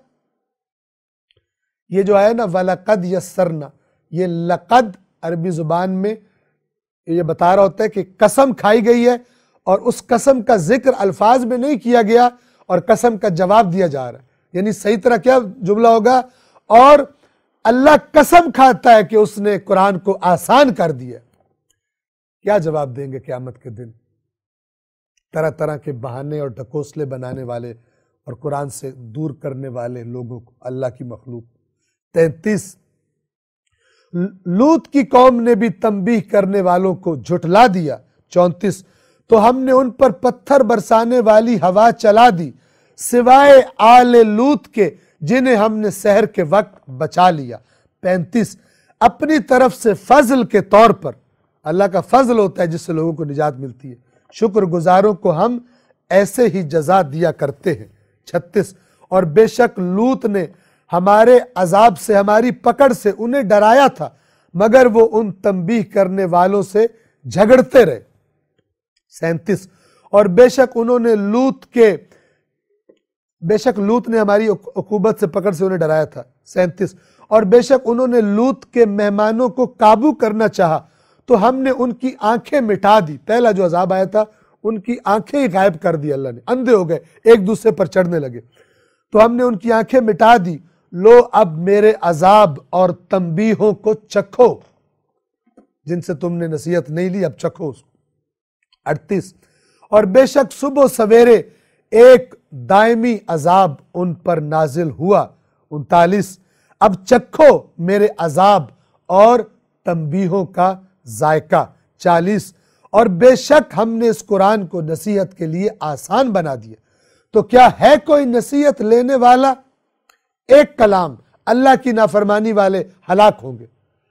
یہ جو ہے نا وَلَقَدْ يَسَّرْنَا، یہ لقد عربی زبان میں یہ بتا رہا ہوتا ہے کہ قسم کھائی گئی ہے، اور اس قسم کا ذکر الفاظ میں نہیں کیا گیا اور قسم کا جواب دیا جا رہا ہے۔ یعنی صحیح طرح کیا جملہ ہوگا؟ اور اللہ قسم کھاتا ہے کہ اس نے قرآن کو آسان کر دیا۔ کیا جواب دیں گے قیامت کے دن طرح طرح کے بہانے اور ڈھکوسلے بنانے والے اور قرآن سے دور کرنے والے لوگوں کو، اللہ کی مخلوق۔ 33 لوط کی قوم نے بھی تنبیہ کرنے والوں کو جھٹلا دیا۔ 34 تو ہم نے ان پر پتھر برسانے والی ہوا چلا دی سوائے آل لوط کے جنہیں ہم نے سحر کے وقت بچا لیا۔ 35 اپنی طرف سے فضل کے طور پر، اللہ کا فضل ہوتا ہے جس سے لوگوں کو نجات ملتی ہے، شکر گزاروں کو ہم ایسے ہی جزا دیا کرتے ہیں۔ 36 اور بے شک لوط نے ہمارے عذاب سے، ہماری پکڑ سے انہیں ڈرایا تھا، مگر وہ ان تنبیہ کرنے والوں سے جھگڑتے رہے۔ 37 اور بے شک لوط نے ہماری عقوبت سے پکڑ سے انہیں ڈرایا تھا۔ 37 اور بے شک انہوں نے لوط کے مہمانوں کو قابو کرنا چاہا تو ہم نے ان کی آنکھیں مٹا دی۔ پہلا جو عذاب آیا تھا ان کی آنکھیں ہی غائب کر دی، اللہ نے، اندھے ہو گئے، ایک دوسرے پر چڑھنے لگے، تو ہم نے ان کی آنکھیں مٹا دی۔ لو اب میرے عذاب اور تنبیہوں کو چکھو، جن سے تم نے نصیحت نہیں لی اب چکھو اس کو۔ 38 اور بے شک صبح و سویرے ایک دائمی عذاب ان پر نازل ہوا۔ 39 اب چکھو میرے عذاب اور تنبیہوں کا ذائقہ۔ 40 اور بے شک ہم نے اس قرآن کو نصیحت کے لیے آسان بنا دیا، تو کیا ہے کوئی نصیحت لینے والا؟ ایک کلام، اللہ کی نافرمانی والے ہلاک ہوں گے،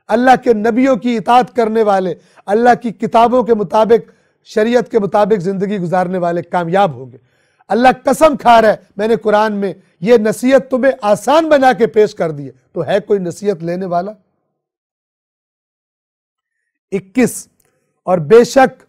اللہ کے نبیوں کی اطاعت کرنے والے، اللہ کی کتابوں کے مطابق، شریعت کے مطابق زندگی گزارنے والے کامیاب ہوں گے۔ اللہ قسم کھا رہا ہے میں نے قرآن میں یہ نصیحت تمہیں آسان بنا کے پیش کر دی ہے، تو ہے کوئی نصیحت لینے والا؟ 21 اور بے شک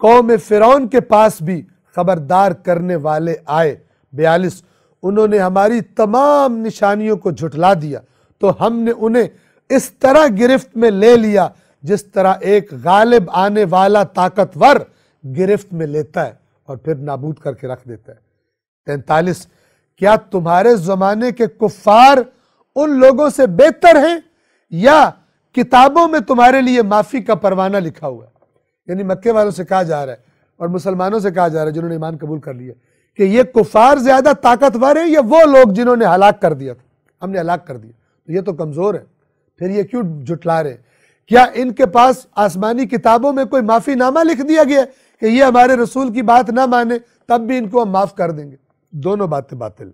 قوم فرعون کے پاس بھی خبردار کرنے والے آئے۔ 42 انہوں نے ہماری تمام نشانیوں کو جھٹلا دیا تو ہم نے انہیں اس طرح گرفت میں لے لیا جس طرح ایک غالب آنے والا طاقتور گرفت میں لیتا ہے اور پھر نابود کر کے رکھ دیتا ہے۔ 43 کیا تمہارے زمانے کے کفار ان لوگوں سے بہتر ہیں یا کتابوں میں تمہارے لیے معافی کا پروانہ لکھا ہوا ہے؟ یعنی مکے والوں سے کہا جا رہا ہے اور مسلمانوں سے کہا جا رہا ہے جنہوں نے ایمان قبول کر لیا کہ یہ کفار زیادہ طاقتور ہیں یا وہ لوگ جنہوں نے ہلاک کر دیا تھا، ہم نے ہلاک کر دیا، تو یہ تو کمزور ہے، پھر یہ کیوں جھٹلا رہے ہیں؟ کیا ان کے پاس آسمانی کتابوں میں کوئی معافی نامہ لکھ دیا گیا کہ یہ ہمارے رسول کی بات نہ مانے تب بھی ان کو ہم معاف کر دیں گے؟ دونوں باتیں باطل۔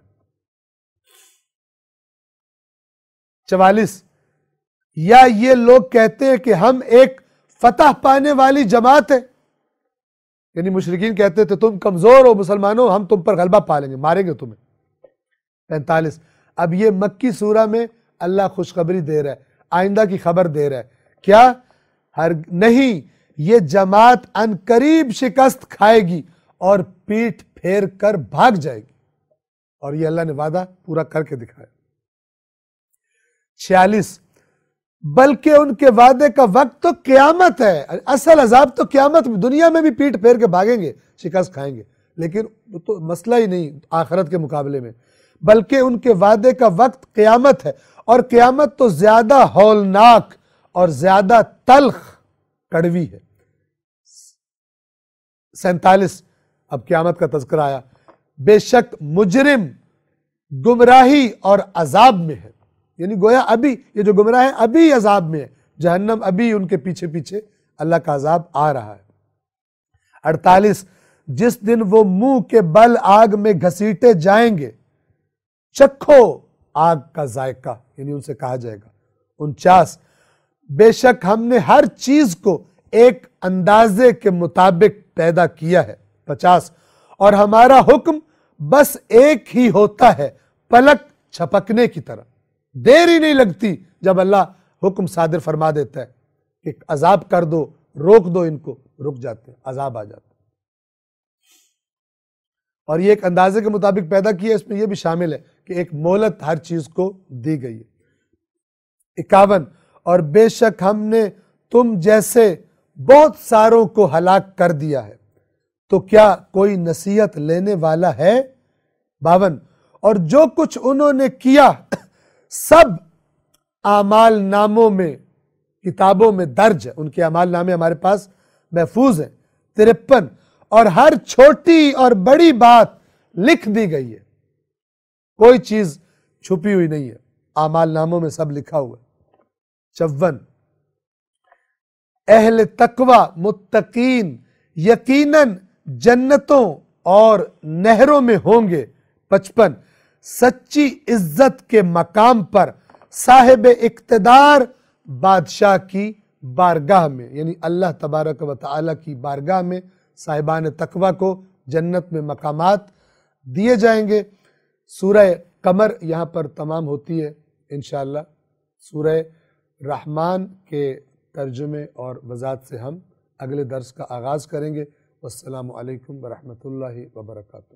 44 یا یہ لوگ کہتے ہیں کہ ہم ایک فتح پانے والی جماعت ہے، یعنی مشرکین کہتے تھے تم کمزور ہو مسلمانوں، ہم تم پر غلبہ پا لیں گے، ماریں گے تمہیں۔ 45 اب یہ مکی سورہ میں اللہ خوشخبری دے رہا ہے، آئندہ کی خبر دے رہا ہے، کیا نہیں، یہ جماعت ان قریب شکست کھائے گی اور پیٹھ پھیر کر بھاگ جائے گی، اور یہ اللہ نے وعدہ پورا کر کے دکھایا۔ 46 بلکہ ان کے وعدے کا وقت تو قیامت ہے، اصل عذاب تو قیامت میں، دنیا میں بھی پیٹ پھیر کے بھاگیں گے، شکست کھائیں گے، لیکن وہ تو مسئلہ ہی نہیں آخرت کے مقابلے میں، بلکہ ان کے وعدے کا وقت قیامت ہے، اور قیامت تو زیادہ ہولناک اور زیادہ تلخ کڑوی ہے۔ 47 اب قیامت کا تذکرہ آیا، بے شک مجرم گمراہی اور عذاب میں ہے، یعنی گویا ابھی یہ جو گمراہ ہیں ابھی عذاب میں ہے، جہنم ابھی ان کے پیچھے پیچھے اللہ کا عذاب آ رہا ہے۔ 48 جس دن وہ منہ کے بل آگ میں گھسیٹے جائیں گے، چکھو آگ کا ذائقہ، یعنی ان سے کہا جائے گا۔ 49 بے شک ہم نے ہر چیز کو ایک اندازے کے مطابق پیدا کیا ہے۔ 50 اور ہمارا حکم بس ایک ہی ہوتا ہے، پلک چھپکنے کی طرح، دیر ہی نہیں لگتی جب اللہ حکم صادر فرما دیتا ہے کہ عذاب کر دو، روک دو ان کو، رک جاتے ہیں، عذاب آ جاتا ہے۔ اور یہ ایک اندازے کے مطابق پیدا کیا، اس میں یہ بھی شامل ہے کہ ایک مہلت ہر چیز کو دی گئی ہے۔ 51 اور بے شک ہم نے تم جیسے بہت ساروں کو ہلاک کر دیا ہے، تو کیا کوئی نصیحت لینے والا ہے؟ 52 اور جو کچھ انہوں نے کیا سب اعمال ناموں میں، کتابوں میں درج ہے، ان کے اعمال نامے ہمارے پاس محفوظ ہیں۔ 53 اور ہر چھوٹی اور بڑی بات لکھ دی گئی ہے، کوئی چیز چھپی ہوئی نہیں ہے، اعمال ناموں میں سب لکھا ہوا ہے۔ 54 اہل تقوی متقین یقیناً جنتوں اور نہروں میں ہوں گے۔ 55 سچی عزت کے مقام پر صاحب اقتدار بادشاہ کی بارگاہ میں، یعنی اللہ تبارک و تعالی کی بارگاہ میں صاحبان تقوی کو جنت میں مقامات دیے جائیں گے۔ سورہ قمر یہاں پر تمام ہوتی ہے انشاءاللہ۔ سورہ رحمان کے ترجمے اور وضاحت سے ہم اگلے درس کا آغاز کریں گے۔ والسلام علیکم ورحمۃ اللہ وبرکاتہ۔